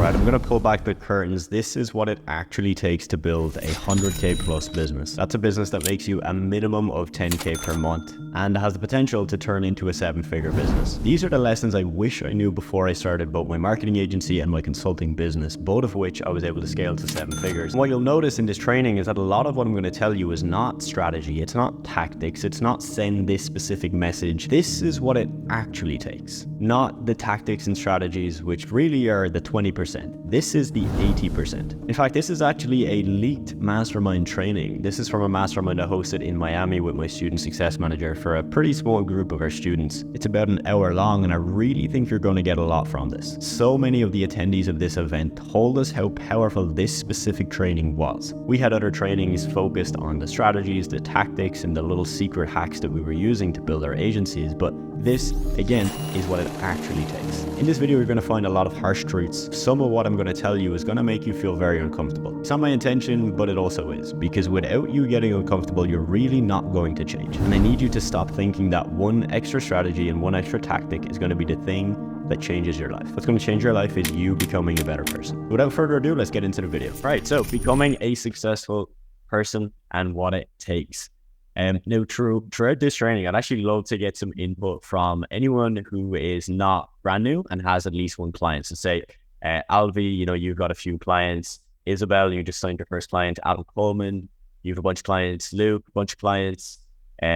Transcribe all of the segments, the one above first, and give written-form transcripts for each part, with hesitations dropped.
right, I'm going to pull back the curtains. This is what it actually takes to build a 100K plus business. That's a business that makes you a minimum of 10K per month and has the potential to turn into a 7-figure business. These are the lessons I wish I knew before I started both my marketing agency and my consulting business, both of which I was able to scale to 7 figures. And what you'll notice in this training is that a lot of what I'm going to tell you is not strategy, it's not tactics, it's not send this specific message. This is what it actually takes, not the tactics and strategies, which really are the 20%. This is the 80%. In fact, this is actually a leaked mastermind training. This is from a mastermind I hosted in Miami with my student success manager for a pretty small group of our students. It's about an hour long, and I really think you're going to get a lot from this. So many of the attendees of this event told us how powerful this specific training was. We had other trainings focused on the strategies, the tactics, and the little secret hacks that we were using to build our agencies, but this, again, is what it actually takes. In this video, you're going to find a lot of harsh truths. Some of what I'm going to tell you is going to make you feel very uncomfortable. It's not my intention, but it also is, because without you getting uncomfortable, you're really not going to change. And I need you to stop thinking that one extra strategy and one extra tactic is going to be the thing that changes your life. What's going to change your life is you becoming a better person. Without further ado, let's get into the video. All right, so becoming a successful person and what it takes. Now, throughout this training, I'd actually love to get some input from anyone who is not brand new and has at least one client. So say, Alvi, you've got a few clients. Isabel, you just signed your first client. Adam Coleman, you have a bunch of clients. Luke, a bunch of clients. Who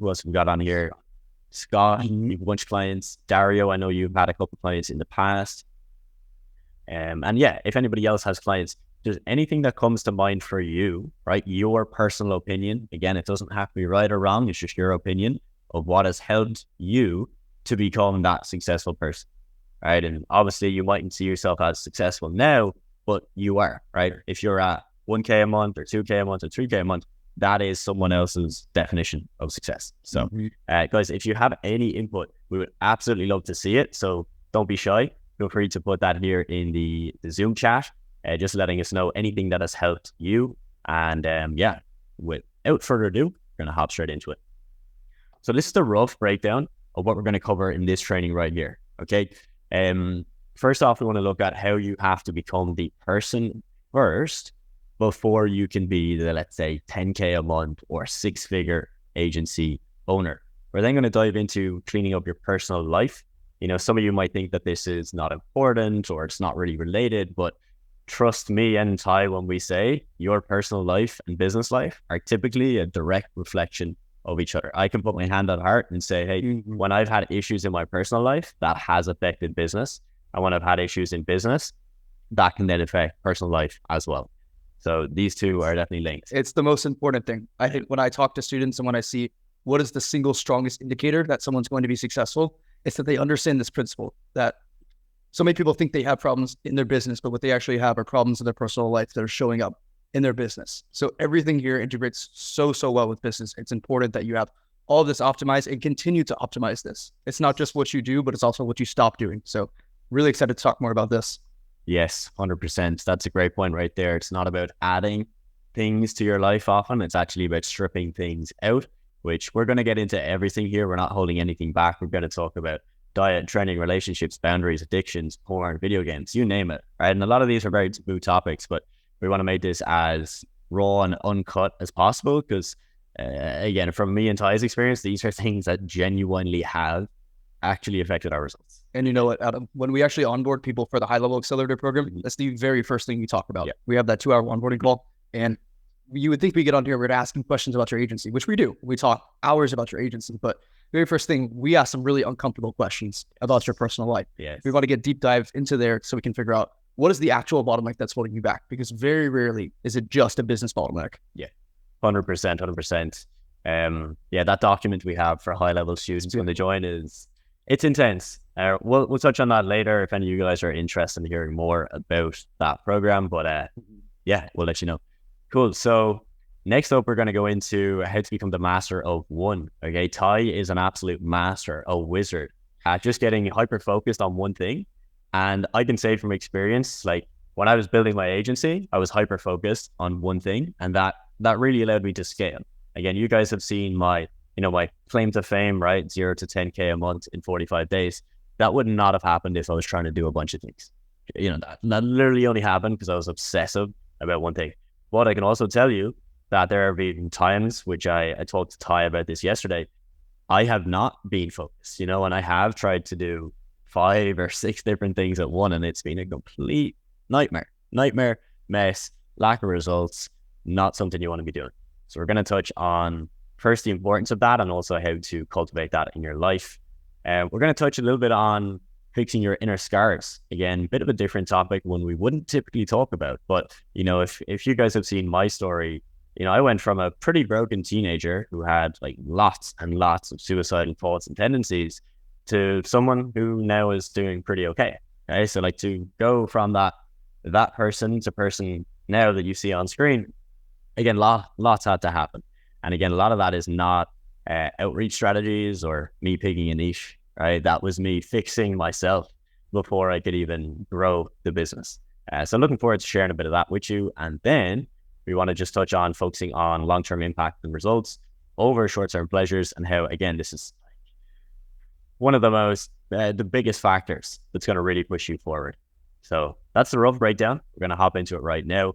else have we got on here? Scott, you have a bunch of clients. Dario, I know you've had a couple of clients in the past. And yeah, if anybody else has clients, there's anything that comes to mind for you, right? Your personal opinion. Again, it doesn't have to be right or wrong. It's just your opinion of what has helped you to become that successful person, right? And obviously you mightn't see yourself as successful now, but you are, right? If you're at 1K a month or 2K a month or 3K a month, that is someone else's definition of success. So guys, if you have any input, we would absolutely love to see it. So don't be shy. Feel free to put that here in the Zoom chat. Just letting us know anything that has helped you. And yeah, without further ado, we're going to hop straight into it. So this is the rough breakdown of what we're going to cover in this training right here. Okay. First off, we want to look at how you have to become the person first before you can be the, let's say, 10K a month or 6-figure agency owner. We're then going to dive into cleaning up your personal life. Some of you might think that this is not important or it's not really related, but trust me and Ty when we say your personal life and business life are typically a direct reflection of each other. I can put my hand on heart and say, hey, when I've had issues in my personal life, that has affected business. And when I've had issues in business, that can then affect personal life as well. So these two are definitely linked. It's the most important thing. I think when I talk to students and when I see what is the single strongest indicator that someone's going to be successful, it's that they understand this principle that so many people think they have problems in their business, but what they actually have are problems in their personal life that are showing up in their business. So everything here integrates so well with business. It's important that you have all this optimized and continue to optimize this. It's not just what you do, but it's also what you stop doing. So really excited to talk more about this. Yes, 100%. That's a great point right there. It's not about adding things to your life often. It's actually about stripping things out, which we're going to get into everything here. We're not holding anything back. We're going to talk about diet, training, relationships, boundaries, addictions, porn, video games, you name it, right? And a lot of these are very taboo topics, but we want to make this as raw and uncut as possible because, again, from me and Ty's experience, these are things that genuinely have actually affected our results. And you know what, Adam, when we actually onboard people for the high-level accelerator program, that's the very first thing we talk about. Yeah. We have that 2-hour onboarding call, and you would think we get on here, we're asking questions about your agency, which we do. We talk hours about your agency, but very first thing, we ask some really uncomfortable questions about your personal life. Yes. We want to get deep dive into there so we can figure out what is the actual bottleneck that's holding you back, because very rarely is it just a business bottleneck. Yeah, 100%. Yeah, that document we have for high-level students when they join it's intense. We'll touch on that later if any of you guys are interested in hearing more about that program, but yeah, we'll let you know. Cool. So next up, we're going to go into how to become the master of one. Okay, Ty is an absolute master, a wizard at just getting hyper-focused on one thing. And I can say from experience, like when I was building my agency, I was hyper-focused on one thing, and that really allowed me to scale. Again, you guys have seen my claim to fame, right? 0 to 10K a month in 45 days. That would not have happened if I was trying to do a bunch of things. that literally only happened because I was obsessive about one thing. But I can also tell you that there have been times, which I talked to Ty about this yesterday, I have not been focused, and I have tried to do 5 or 6 different things at one, and it's been a complete nightmare, mess, lack of results, not something you want to be doing. So we're going to touch on first the importance of that and also how to cultivate that in your life. We're going to touch a little bit on fixing your inner scars. Again, a bit of a different topic, one we wouldn't typically talk about. But, if you guys have seen my story, I went from a pretty broken teenager who had like lots and lots of suicidal thoughts and tendencies to someone who now is doing pretty okay. Okay. So like to go from that person to person now that you see on screen, again, lots had to happen. And again, a lot of that is not outreach strategies or me picking a niche, right? That was me fixing myself before I could even grow the business. So I'm looking forward to sharing a bit of that with you. And then we want to just touch on focusing on long-term impact and results over short-term pleasures, and how, again, this is one of the biggest factors that's going to really push you forward. So that's the rough breakdown. We're going to hop into it right now.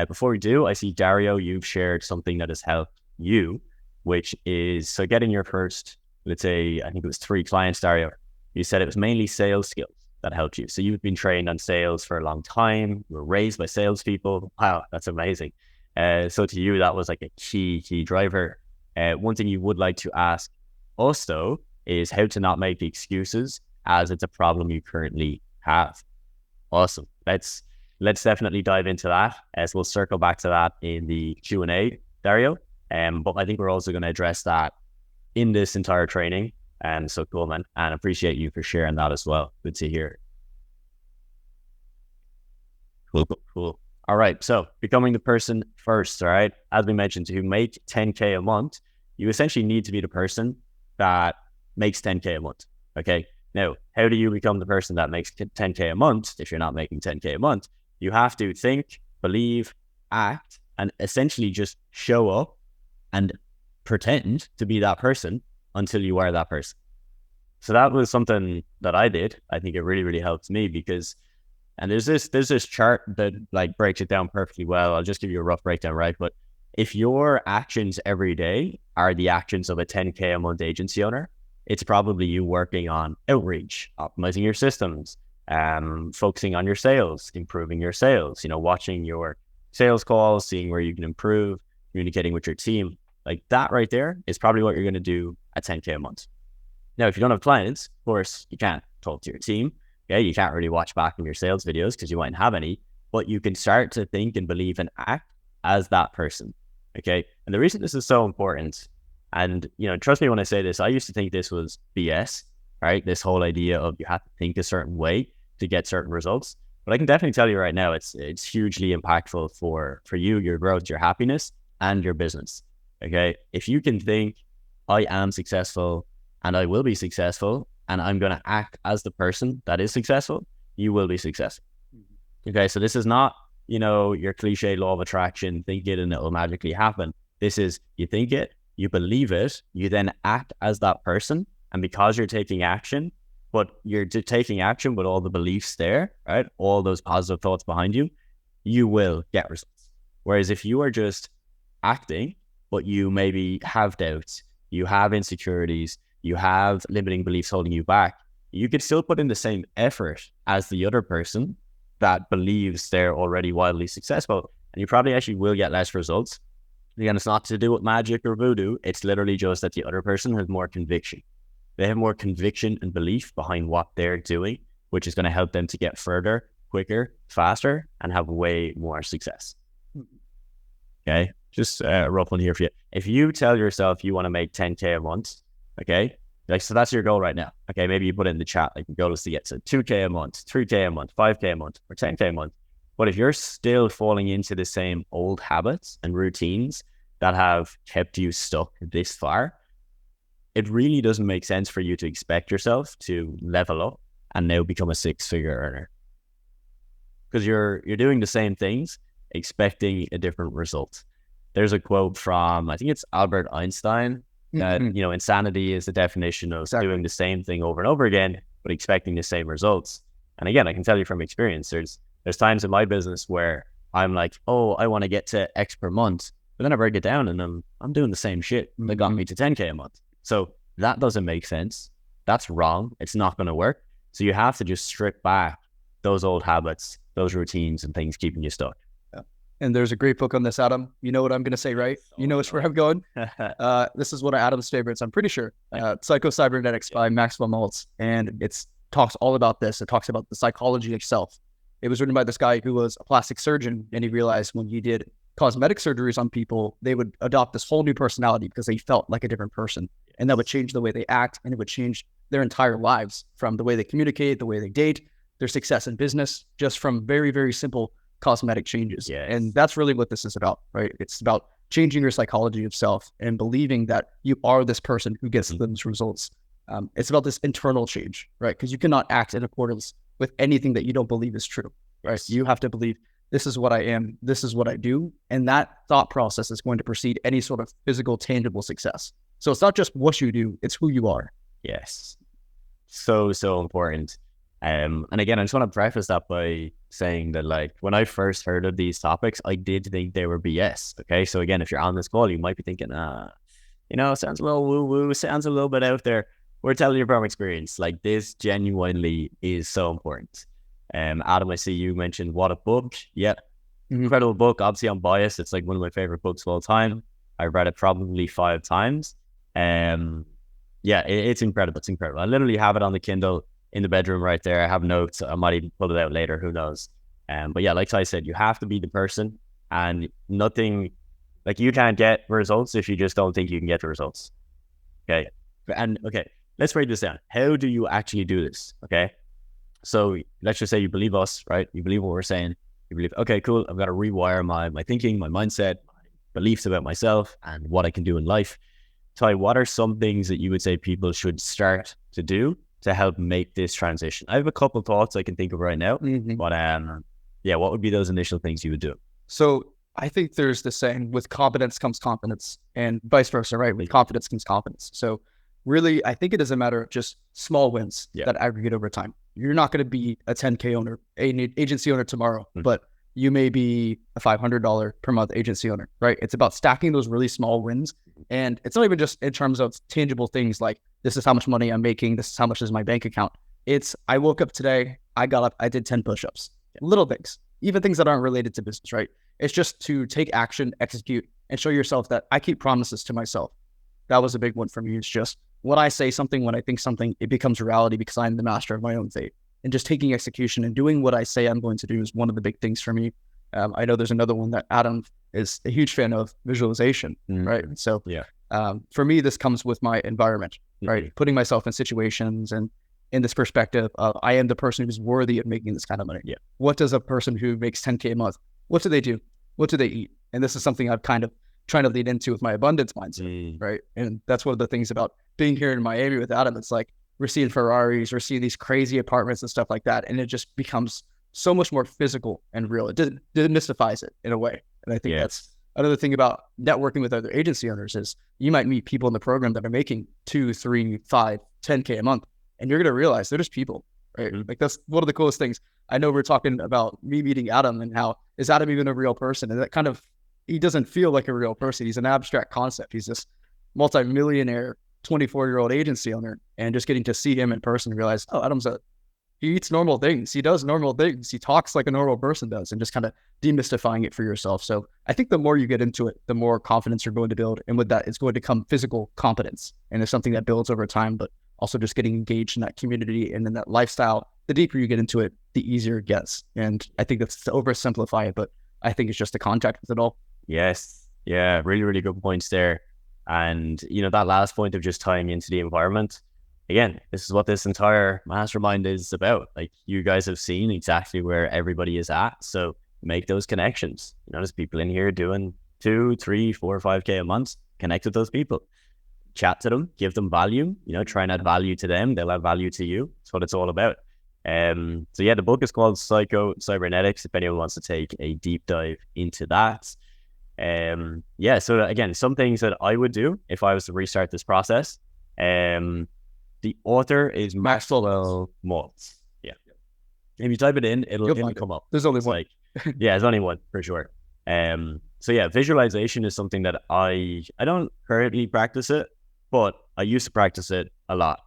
Before we do, I see Dario, you've shared something that has helped you, which is, so getting your first, let's say, I think it was 3 clients, Dario. You said it was mainly sales skills that helped you. So you've been trained on sales for a long time. You were raised by salespeople. Wow, that's amazing. So to you, that was like a key driver. One thing you would like to ask us, though, is how to not make excuses as it's a problem you currently have. Awesome. Let's definitely dive into that, as we'll circle back to that in the Q&A, Dario. But I think we're also going to address that in this entire training. So cool, man. And appreciate you for sharing that as well. Good to hear. Cool. All right. So becoming the person first, all right. As we mentioned, to make 10K a month, you essentially need to be the person that makes 10K a month. Okay. Now, how do you become the person that makes 10K a month if you're not making 10K a month? You have to think, believe, act, and essentially just show up and pretend to be that person until you are that person. So that was something that I did. I think it really, really helped me because, and there's this chart that like breaks it down perfectly well. I'll just give you a rough breakdown, right? But if your actions every day are the actions of a 10K a month agency owner, it's probably you working on outreach, optimizing your systems, focusing on your sales, improving your sales, watching your sales calls, seeing where you can improve, communicating with your team. Like that right there is probably what you're going to do at 10K a month. Now, if you don't have clients, of course, you can't talk to your team. Okay, you can't really watch back in your sales videos because you mightn't have any, but you can start to think and believe and act as that person. Okay. And the reason this is so important, and trust me when I say this, I used to think this was BS, right? This whole idea of you have to think a certain way to get certain results. But I can definitely tell you right now, it's hugely impactful for you, your growth, your happiness, and your business. Okay. If you can think, I am successful and I will be successful, and I'm going to act as the person that is successful, you will be successful. Okay. So this is not, your cliche law of attraction, think it and it will magically happen. This is, you think it, you believe it, you then act as that person. And because you're taking action, but you're taking action with all the beliefs there, right? All those positive thoughts behind you, you will get results. Whereas if you are just acting, but you maybe have doubts, you have insecurities, you have limiting beliefs holding you back, you could still put in the same effort as the other person that believes they're already wildly successful. And you probably actually will get less results. Again, it's not to do with magic or voodoo. It's literally just that the other person has more conviction. They have more conviction and belief behind what they're doing, which is going to help them to get further, quicker, faster, and have way more success. Okay. Just a rough one here for you. If you tell yourself you want to make 10K a month, okay, like, so that's your goal right now. Okay. Maybe you put it in the chat, like your goal is to get to 2K a month, 3K a month, 5K a month, or 10K a month. But if you're still falling into the same old habits and routines that have kept you stuck this far, it really doesn't make sense for you to expect yourself to level up and now become a 6-figure earner. Because you're doing the same things, expecting a different result. There's a quote from, I think it's Albert Einstein, that, insanity is the definition of doing the same thing over and over again, but expecting the same results. And again, I can tell you from experience, there's times in my business where I'm like, oh, I want to get to X per month, but then I break it down and I'm doing the same shit that got me to 10K a month. So that doesn't make sense. That's wrong. It's not going to work. So you have to just strip back those old habits, those routines and things keeping you stuck. Yeah. And there's a great book on this, Adam. You know what I'm going to say, right? You know where I'm going. This is one of Adam's favorites, I'm pretty sure. Psycho-Cybernetics by Maxwell Maltz. And it talks all about this. It talks about the psychology of self. It was written by this guy who was a plastic surgeon, and he realized when he did cosmetic surgeries on people, they would adopt this whole new personality because they felt like a different person. And that would change the way they act, and it would change their entire lives, from the way they communicate, the way they date, their success in business, just from very, very simple cosmetic changes. Yes. And that's really what this is about, right? It's about changing your psychology of self and believing that you are this person who gets those results. It's about this internal change, right? Because you cannot act in accordance with anything that you don't believe is true, right? Yes. You have to believe this is what I am, this is what I do. And that thought process is going to precede any sort of physical, tangible success. So it's not just what you do, it's who you are. Yes. So important. And again, I just want to preface that by saying that, like, when I first heard of these topics, I did think they were BS. Okay. So again, if you're on this call, you might be thinking, sounds a little woo-woo, sounds a little bit out there. We're telling you from experience. Like, this genuinely is so important. Adam, I see you mentioned What a Book. Yeah. Incredible book. Obviously, I'm biased. It's like one of my favorite books of all time. I've read it probably 5 times. It's incredible. It's incredible. I literally have it on the Kindle in the bedroom right there. I have notes. I might even pull it out later. Who knows? But yeah, like Ty said, you have to be the person, and nothing, like, you can't get results if you just don't think you can get the results. Okay. Let's break this down. How do you actually do this? Okay. So let's just say you believe us, right? You believe what we're saying. You believe, okay, cool. I've got to rewire my thinking, my mindset, my beliefs about myself and what I can do in life. Ty, what are some things that you would say people should start to do to help make this transition? I have a couple of thoughts I can think of right now, but what would be those initial things you would do? So I think there's this saying, with competence comes confidence, and vice versa, right? With confidence comes confidence. So really, I think it is a matter of just small wins that aggregate over time. You're not going to be a 10K owner, an agency owner tomorrow, but you may be a $500 per month agency owner, right? It's about stacking those really small wins. And it's not even just in terms of tangible things like, this is how much money I'm making, this is how much is my bank account. It's, I woke up today, I got up, I did 10 push-ups. Little things, even things that aren't related to business, right? It's just to take action, execute, and show yourself that I keep promises to myself. That was a big one for me. It's just, when I say something, when I think something, it becomes reality because I'm the master of my own fate. And just taking execution and doing what I say I'm going to do is one of the big things for me. I know there's another one that Adam is a huge fan of, visualization, right? So for me, this comes with my environment, right? Putting myself in situations and in this perspective of, I am the person who's worthy of making this kind of money. What does a person who makes 10K a month, what do they do? What do they eat? And this is something I've kind of trying to lead into with my abundance mindset, right? And that's one of the things about being here in Miami with Adam. It's like, we're seeing Ferraris, we're seeing these crazy apartments and stuff like that. And it just becomes so much more physical and real. It demystifies it in a way. And I think that's another thing about networking with other agency owners is you might meet people in the program that are making 2, 3, 5, 10K a month. And you're going to realize they're just people, right? Like, that's one of the coolest things. I know we're talking about me meeting Adam and how, is Adam even a real person? And that kind of, he doesn't feel like a real person. He's an abstract concept. He's this multi-millionaire 24-year-old agency owner, and just getting to see him in person and realize, oh, he eats normal things. He does normal things. He talks like a normal person does, and just kind of demystifying it for yourself. So I think the more you get into it, the more confidence you're going to build. And with that, it's going to come physical competence. And it's something that builds over time, but also just getting engaged in that community and in that lifestyle. The deeper you get into it, the easier it gets. And I think that's to oversimplify it, but I think it's just the contact with it all. Yes. Yeah. Really, really good points there. And, that last point of just tying into the environment, again, this is what this entire mastermind is about. Like, you guys have seen exactly where everybody is at. So make those connections. There's people in here doing 2, 3, 4, 5K a month. Connect with those people, chat to them, give them value, try and add value to them. They'll add value to you. That's what it's all about. The book is called Psycho-Cybernetics, if anyone wants to take a deep dive into that. So again, some things that I would do if I was to restart this process. The author is Maxwell Maltz. If you type it in, it'll come up. There's only one. Like, yeah, there's only one for sure. So yeah, visualization is something that I don't currently practice it, but I used to practice it a lot.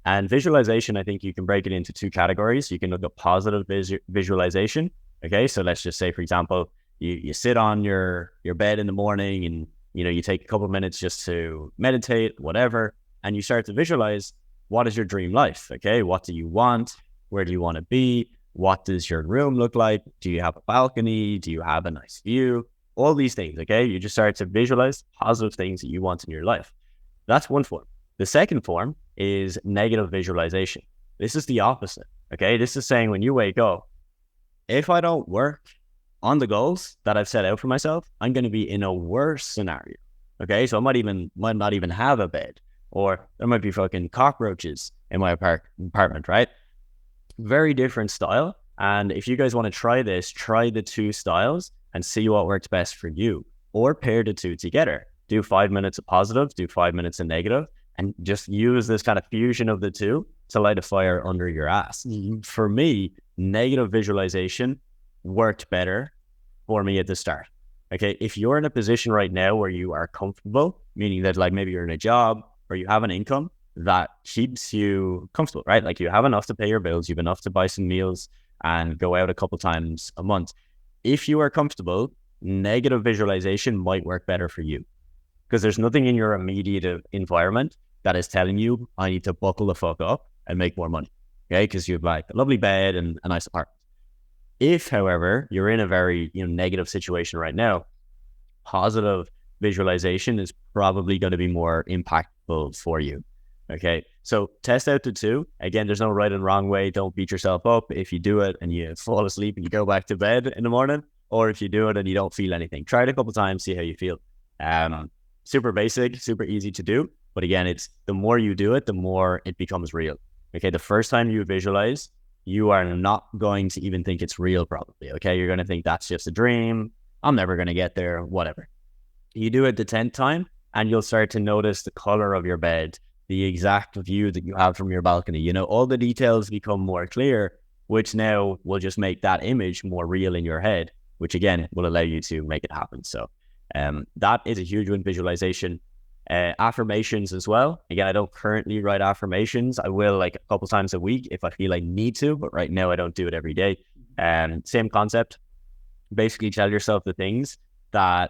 And visualization, I think you can break it into two categories. You can look at positive visualization. Okay, so let's just say, for example, you sit on your bed in the morning and you take a couple of minutes just to meditate, whatever, and you start to visualize what is your dream life. Okay, what do you want? Where do you want to be? What does your room look like? Do you have a balcony? Do you have a nice view? All these things, okay? You just start to visualize positive things that you want in your life. That's one form. The second form is negative visualization. This is the opposite, okay? This is saying when you wake up, if I don't work on the goals that I've set out for myself, I'm going to be in a worse scenario, okay? So I might not even have a bed, or there might be fucking cockroaches in my apartment, right? Very different style. And if you guys want to try this, try the two styles and see what works best for you, or pair the two together. Do 5 minutes of positive, do 5 minutes of negative, and just use this kind of fusion of the two to light a fire under your ass. For me, negative visualization worked better for me at the start. Okay, if you're in a position right now where you are comfortable, meaning that like maybe you're in a job or you have an income that keeps you comfortable, right? Like you have enough to pay your bills, you have enough to buy some meals and go out a couple times a month. If you are comfortable, negative visualization might work better for you because there's nothing in your immediate environment that is telling you, I need to buckle the fuck up and make more money, okay? Because you have like a lovely bed and a nice apartment. If, however, you're in a very negative situation right now, positive visualization is probably going to be more impactful for you. Okay, so test out the two. Again, there's no right and wrong way. Don't beat yourself up if you do it and you fall asleep and you go back to bed in the morning, or if you do it and you don't feel anything. Try it a couple of times, see how you feel. Super basic, super easy to do. But again, it's the more you do it, the more it becomes real. Okay, the first time you visualize, you are not going to even think it's real probably. Okay, you're going to think that's just a dream. I'm never going to get there, whatever. You do it the 10th time and you'll start to notice the color of your bed, the exact view that you have from your balcony. All the details become more clear, which now will just make that image more real in your head, which again will allow you to make it happen. So that is a huge one, visualization. Affirmations as well. Again, I don't currently write affirmations. I will like a couple times a week if I feel I need to, but right now I don't do it every day. Same concept. Basically tell yourself the things that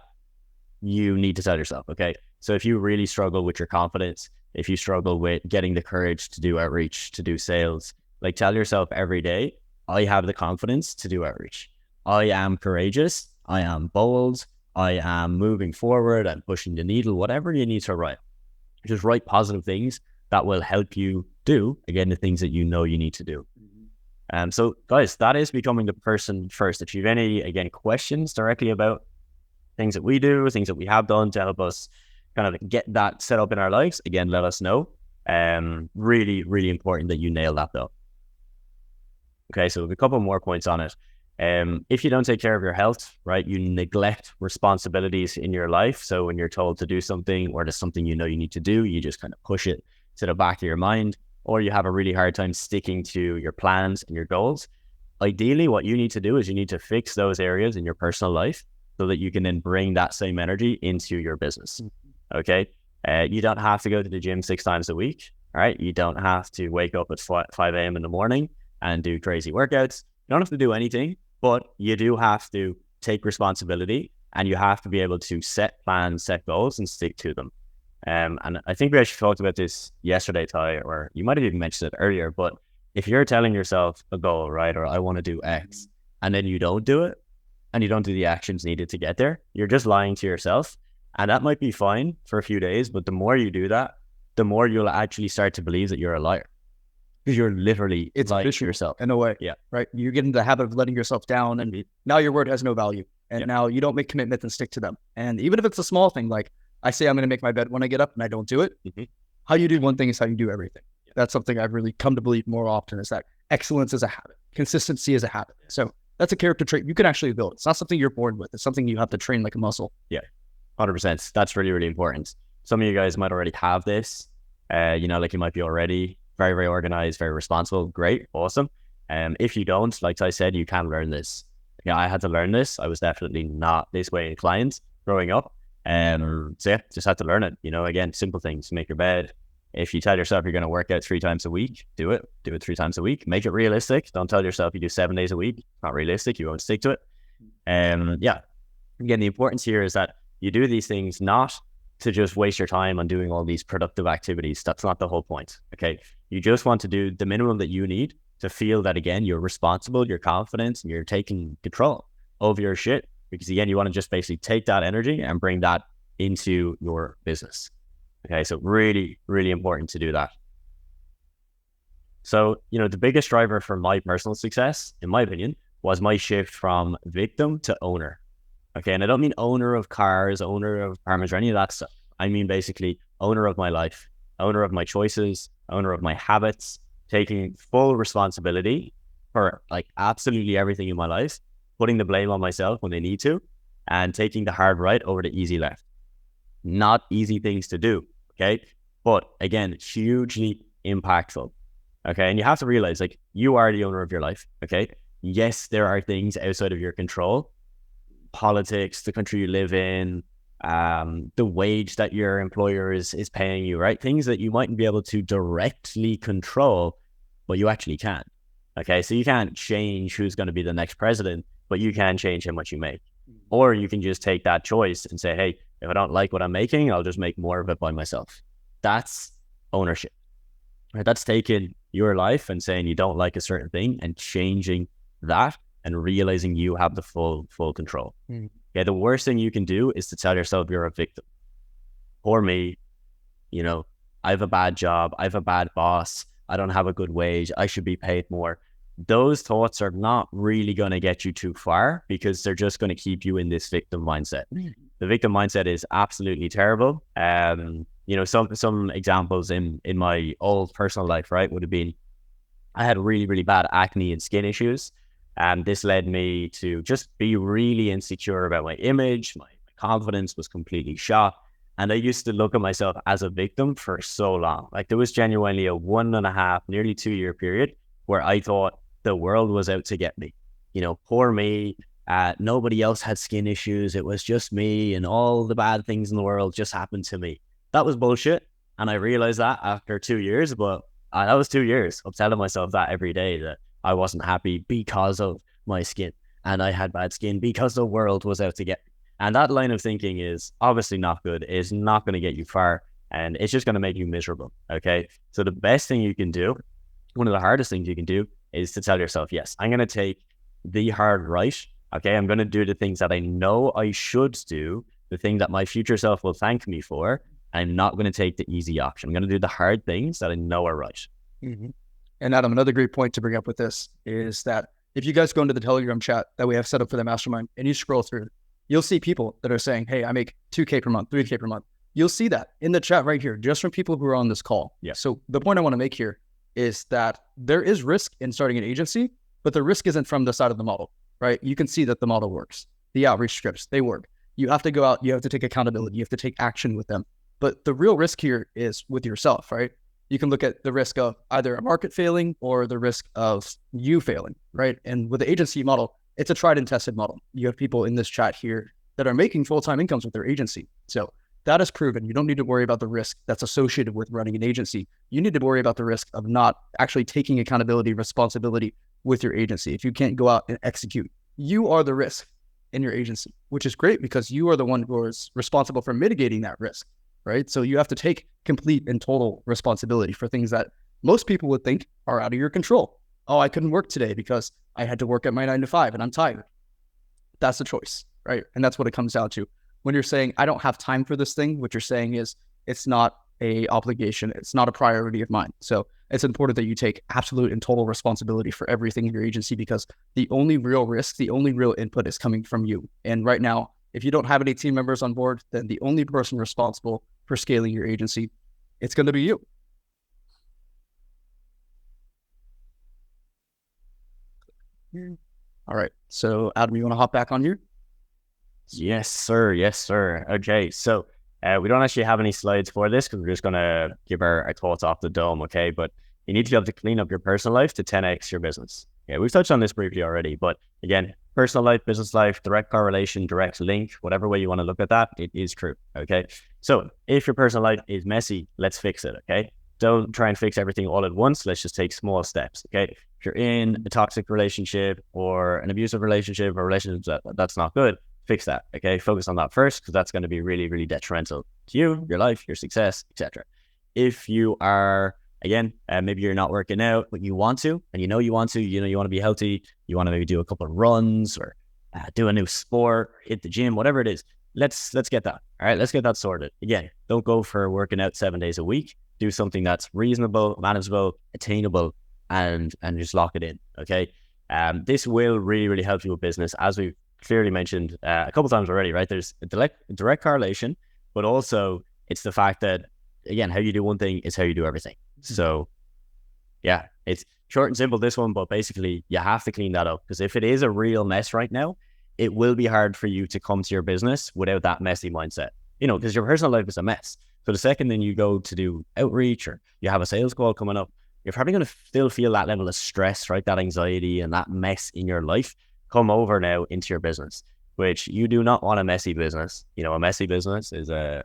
you need to tell yourself, okay? So if you really struggle with your confidence, if you struggle with getting the courage to do outreach, to do sales, like tell yourself every day, I have the confidence to do outreach. I am courageous. I am bold. I am moving forward. I'm pushing the needle, whatever you need to write. Just write positive things that will help you do, again, the things that you know you need to do. So guys, that is becoming the person first. If you have any, again, questions directly about things that we do, things that we have done to help us kind of get that set up in our lives, again, let us know. Really, really important that you nail that though. Okay, so a couple more points on it. If you don't take care of your health, right, you neglect responsibilities in your life. So when you're told to do something or there's something you know you need to do, you just kind of push it to the back of your mind, or you have a really hard time sticking to your plans and your goals. Ideally, what you need to do is you need to fix those areas in your personal life so that you can then bring that same energy into your business. Okay. You don't have to go to the gym 6 times a week. All right. You don't have to wake up at 5 a.m. in the morning and do crazy workouts. You don't have to do anything, but you do have to take responsibility and you have to be able to set plans, set goals and stick to them. And I think we actually talked about this yesterday, Ty, or you might have even mentioned it earlier, but if you're telling yourself a goal, right, or I want to do X, and then you don't do it and you don't do the actions needed to get there, you're just lying to yourself. And that might be fine for a few days, but the more you do that, the more you'll actually start to believe that you're a liar. Because you're literally lying to yourself. In a way. Yeah. Right. You get into the habit of letting yourself down and now your word has no value. And now you don't make commitments and stick to them. And even if it's a small thing, like I say I'm going to make my bed when I get up and I don't do it. How you do one thing is how you do everything. That's something I've really come to believe more often, is that excellence is a habit. Consistency is a habit. So that's a character trait you can actually build. It's not something you're born with. It's something you have to train like a muscle. Yeah, 100%. That's really, really important. Some of you guys might already have this. Like you might be already very, very organized, very responsible. Great. Awesome. If you don't, like I said, you can learn this. Yeah, I had to learn this. I was definitely not this way inclined growing up. So yeah, just had to learn it. Again, simple things. Make your bed. If you tell yourself you're going to work out 3 times a week, do it. Do it 3 times a week. Make it realistic. Don't tell yourself you do 7 days a week. It's not realistic. You won't stick to it. Yeah. Again, the importance here is that you do these things not to just waste your time on doing all these productive activities. That's not the whole point. Okay. You just want to do the minimum that you need to feel that, again, you're responsible, you're confident, and you're taking control over your shit. Because again, you want to just basically take that energy and bring that into your business. Okay. So really, really important to do that. So, the biggest driver for my personal success, in my opinion, was my shift from victim to owner. Okay. And I don't mean owner of cars, owner of apartments, or any of that stuff. I mean, basically owner of my life, owner of my choices, owner of my habits, taking full responsibility for like absolutely everything in my life, putting the blame on myself when they need to, and taking the hard right over the easy left. Not easy things to do. Okay. But again, hugely impactful. Okay. And you have to realize, like, you are the owner of your life. Okay. Yes, there are things outside of your control. Politics, the country you live in, the wage that your employer is paying you, right? Things that you mightn't be able to directly control, but you actually can. Okay, so you can't change who's going to be the next president, but you can change how much you make. Or you can just take that choice and say, hey, if I don't like what I'm making, I'll just make more of it by myself. That's ownership. Right? That's taking your life and saying you don't like a certain thing and changing that and realizing you have the full control. Yeah, the worst thing you can do is to tell yourself you're a victim. Poor me, I have a bad job, I have a bad boss, I don't have a good wage, I should be paid more. Those thoughts are not really going to get you too far, because they're just going to keep you in this victim mindset. The victim mindset is absolutely terrible. Some examples in my old personal life, right, would have been, I had really, really bad acne and skin issues. And this led me to just be really insecure about my image. My confidence was completely shot. And I used to look at myself as a victim for so long. Like, there was genuinely a 1.5, nearly 2-year period where I thought the world was out to get me. Poor me. Nobody else had skin issues. It was just me, and all the bad things in the world just happened to me. That was bullshit. And I realized that after 2 years, but that was 2 years of telling myself that every day, that I wasn't happy because of my skin, and I had bad skin because the world was out to get me. And that line of thinking is obviously not good. It's not going to get you far, and it's just going to make you miserable. Okay. So the best thing you can do, one of the hardest things you can do, is to tell yourself, yes, I'm going to take the hard right. Okay. I'm going to do the things that I know I should do, the thing that my future self will thank me for. I'm not going to take the easy option. I'm going to do the hard things that I know are right. Mm-hmm. And Adam, another great point to bring up with this is that if you guys go into the Telegram chat that we have set up for the mastermind and you scroll through, you'll see people that are saying, hey, I make 2K per month, 3K per month. You'll see that in the chat right here, just from people who are on this call. Yeah. So the point I want to make here is that there is risk in starting an agency, but the risk isn't from the side of the model, right? You can see that the model works. The outreach scripts, they work. You have to go out, you have to take accountability, you have to take action with them. But the real risk here is with yourself, right? You can look at the risk of either a market failing or the risk of you failing, right? And with the agency model, it's a tried and tested model. You have people in this chat here that are making full-time incomes with their agency. So that is proven. You don't need to worry about the risk that's associated with running an agency. You need to worry about the risk of not actually taking accountability, responsibility with your agency. If you can't go out and execute, you are the risk in your agency, which is great because you are the one who is responsible for mitigating that risk. Right? So you have to take complete and total responsibility for things that most people would think are out of your control. Oh, I couldn't work today because I had to work at my 9 to 5 and I'm tired. That's a choice, right? And that's what it comes down to. When you're saying, I don't have time for this thing, what you're saying is it's not a obligation. It's not a priority of mine. So it's important that you take absolute and total responsibility for everything in your agency, because the only real risk, the only real input is coming from you. And right now, if you don't have any team members on board, then the only person responsible for scaling your agency, it's going to be you. All right. So Adam, you want to hop back on here? Yes, sir. Yes, sir. Okay. So we don't actually have any slides for this because we're just going to give our thoughts off the dome. Okay. But you need to be able to clean up your personal life to 10x your business. Yeah, we've touched on this briefly already, but again, personal life, business life, direct correlation, direct link, whatever way you want to look at that, it is true. Okay. So if your personal life is messy, let's fix it. Okay. Don't try and fix everything all at once. Let's just take small steps. Okay. If you're in a toxic relationship or an abusive relationship or relationship that's not good, fix that. Okay. Focus on that first, because that's going to be really, really detrimental to you, your life, your success, etc. If you are, again, maybe you're not working out, but you want to, and you want to be healthy, you want to maybe do a couple of runs or do a new sport, hit the gym, whatever it is. Let's get that. All right. Let's get that sorted. Again, don't go for working out 7 days a week. Do something that's reasonable, manageable, attainable, and just lock it in. Okay. This will really, really help you with business, as we've clearly mentioned a couple of times already, right? There's a direct correlation, but also it's the fact that, again, how you do one thing is how you do everything. So yeah, it's short and simple, this one, but basically you have to clean that up, because if it is a real mess right now, it will be hard for you to come to your business without that messy mindset, because your personal life is a mess. So the second then you go to do outreach or you have a sales call coming up, you're probably going to still feel that level of stress, right? That anxiety and that mess in your life come over now into your business, which you do not want. A messy business. A messy business is a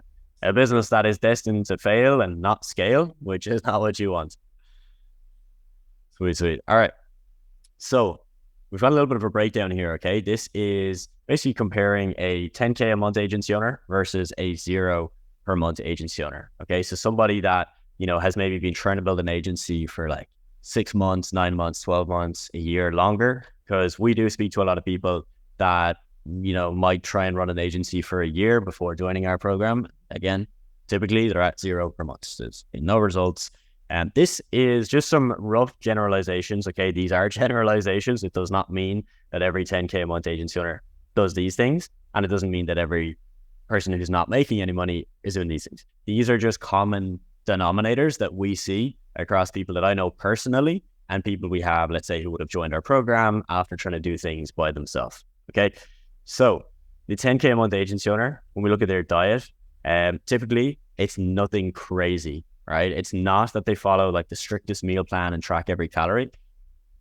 business that is destined to fail and not scale, which is not what you want. Sweet. All right. So we've got a little bit of a breakdown here. Okay. This is basically comparing a 10K a month agency owner versus a 0 per month agency owner. Okay. So somebody that, has maybe been trying to build an agency for like 6 months, 9 months, 12 months, a year longer, because we do speak to a lot of people that, might try and run an agency for a year before joining our program. Again, typically they're at 0 per month. So there's no results. And this is just some rough generalizations. Okay. These are generalizations. It does not mean that every 10K a month agency owner does these things. And it doesn't mean that every person who's not making any money is doing these things. These are just common denominators that we see across people that I know personally and people we have, let's say, who would have joined our program after trying to do things by themselves. Okay. So the 10K a month agency owner, when we look at their diet, typically it's nothing crazy, right? It's not that they follow like the strictest meal plan and track every calorie.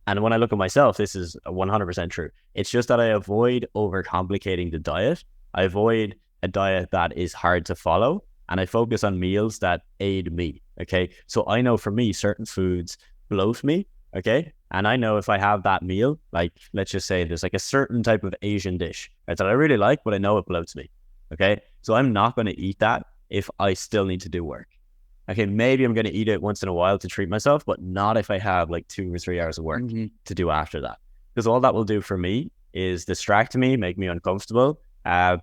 And when I look at myself, this is 100% true. It's just that I avoid overcomplicating the diet. I avoid a diet that is hard to follow, and I focus on meals that aid me. Okay. So I know for me, certain foods bloat me. Okay. And I know if I have that meal, like, let's just say there's like a certain type of Asian dish, right, that I really like, but I know it bloats me. Okay. So I'm not going to eat that if I still need to do work. Okay. Maybe I'm going to eat it once in a while to treat myself, but not if I have like 2 or 3 hours of work to do after that. Because all that will do for me is distract me, make me uncomfortable,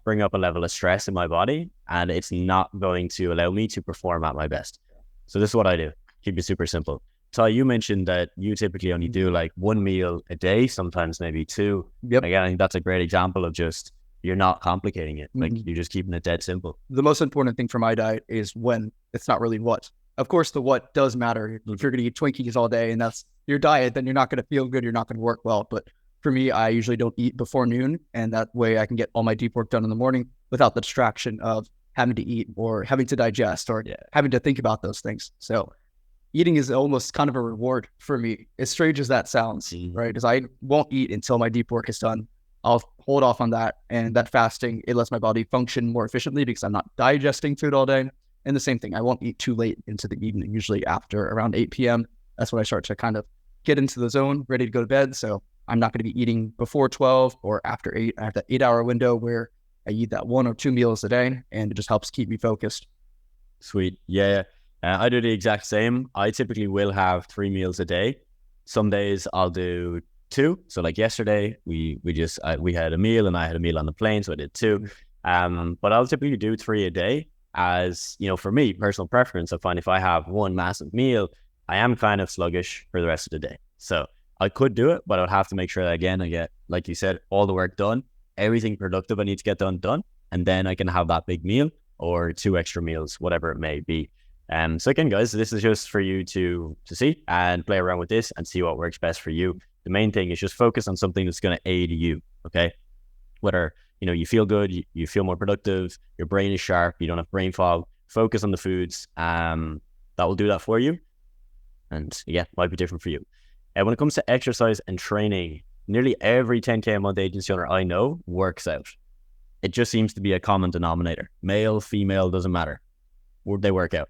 bring up a level of stress in my body, and it's not going to allow me to perform at my best. So this is what I do. Keep it super simple. Ty, you mentioned that you typically only do like 1 meal a day, sometimes maybe 2. Yep. Again, I think that's a great example of just, you're not complicating it. Like you're just keeping it dead simple. The most important thing for my diet is when, it's not really what. Of course, the what does matter. If you're going to eat Twinkies all day and that's your diet, then you're not going to feel good. You're not going to work well. But for me, I usually don't eat before noon. And that way I can get all my deep work done in the morning without the distraction of having to eat or having to digest or having to think about those things. So eating is almost kind of a reward for me, as strange as that sounds, right? Because I won't eat until my deep work is done. I'll hold off on that. And that fasting, it lets my body function more efficiently because I'm not digesting food all day. And the same thing, I won't eat too late into the evening, usually after around 8 p.m. That's when I start to kind of get into the zone, ready to go to bed. So I'm not going to be eating before 12 or after 8. I have that 8-hour window where I eat that 1 or 2 meals a day, and it just helps keep me focused. Sweet. Yeah. I do the exact same. I typically will have 3 meals a day. Some days I'll do 2. So like yesterday, we had a meal and I had a meal on the plane, so I did 2. But I'll typically do 3 a day. As for me, personal preference, I find if I have 1 massive meal, I am kind of sluggish for the rest of the day. So I could do it, but I would have to make sure that, again, I get, like you said, all the work done, everything productive I need to get done, and then I can have that big meal or 2 extra meals, whatever it may be. So again, guys, this is just for you to see and play around with this and see what works best for you. The main thing is just focus on something that's going to aid you. Okay. Whether, you feel good, you feel more productive, your brain is sharp, you don't have brain fog, focus on the foods. That will do that for you. And yeah, might be different for you. And when it comes to exercise and training, nearly every 10K a month agency owner I know works out. It just seems to be a common denominator. Male, female, doesn't matter. They work out.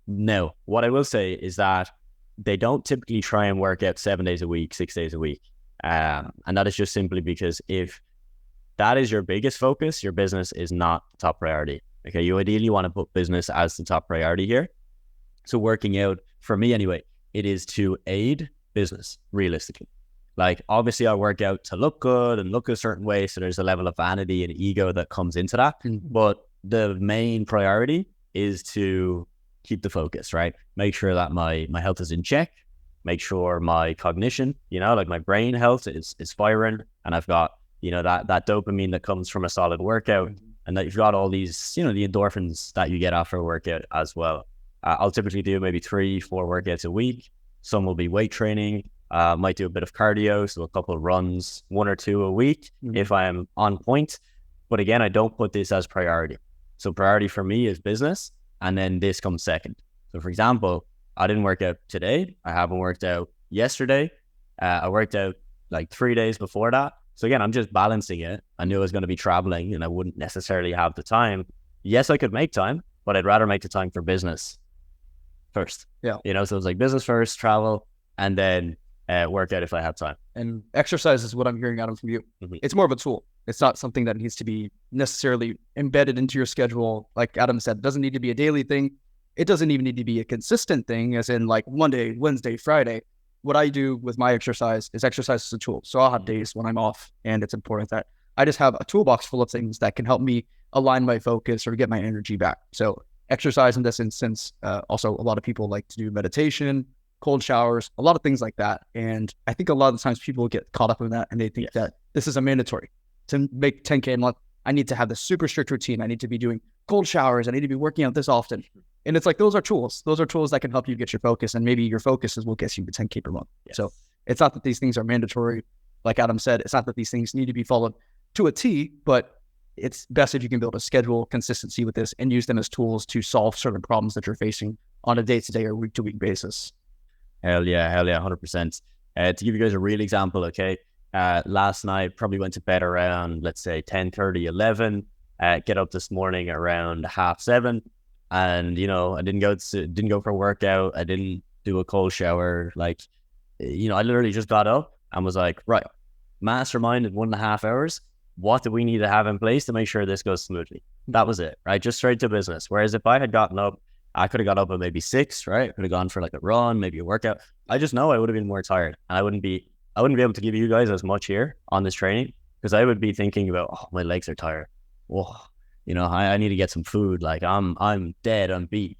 Now, what I will say is that they don't typically try and work out 7 days a week, 6 days a week. And that is just simply because if that is your biggest focus, your business is not the top priority. Okay, you ideally want to put business as the top priority here. So working out, for me anyway, it is to aid business, realistically. Like, obviously I work out to look good and look a certain way, so there's a level of vanity and ego that comes into that. But the main priority is to keep the focus, right? Make sure that my health is in check, make sure my cognition, like my brain health is firing, and I've got, that dopamine that comes from a solid workout, and that you've got all these, the endorphins that you get after a workout as well. I'll typically do maybe 3-4 workouts a week. Some will be weight training. Might do a bit of cardio, so a couple of runs, 1 or 2 a week if I'm on point. But again, I don't put this as priority. So priority for me is business, and then this comes second. So for example, I didn't work out today. I haven't worked out yesterday. I worked out like 3 days before that. So again, I'm just balancing it. I knew I was going to be traveling and I wouldn't necessarily have the time. Yes, I could make time, but I'd rather make the time for business first. Yeah. So it's like business first, travel, and then work out if I have time. And exercise is what I'm hearing out of from you. It's more of a tool. It's not something that needs to be necessarily embedded into your schedule. Like Adam said, it doesn't need to be a daily thing. It doesn't even need to be a consistent thing, as in like Monday, Wednesday, Friday. What I do with my exercise is exercise as a tool. So I'll have days when I'm off, and it's important that I just have a toolbox full of things that can help me align my focus or get my energy back. So exercise in this instance, also a lot of people like to do meditation, cold showers, a lot of things like that. And I think a lot of the times people get caught up in that, and they think that this is a mandatory. To make 10K a month, I need to have this super strict routine. I need to be doing cold showers. I need to be working out this often. And it's like, those are tools. Those are tools that can help you get your focus. And maybe your focus is what gets you to 10K per month. So it's not that these things are mandatory. Like Adam said, it's not that these things need to be followed to a T, but it's best if you can build a schedule, consistency with this, and use them as tools to solve certain problems that you're facing on a day-to-day or week-to-week basis. Hell yeah, 100%. To give you guys a real example, okay, last night probably went to bed around, let's say 10:30, 11. Get up this morning around 6:30, and I didn't go for a workout. I didn't do a cold shower. Like, I literally just got up and was like, right, mastermind in 1.5 hours. What do we need to have in place to make sure this goes smoothly? That was it, right? Just straight to business. Whereas if I had gotten up, I could have got up at maybe 6, right? I could have gone for like a run, maybe a workout. I just know I would have been more tired, and I wouldn't be able to give you guys as much here on this training, because I would be thinking about, oh, my legs are tired. Whoa, I need to get some food. Like I'm dead, I'm beat.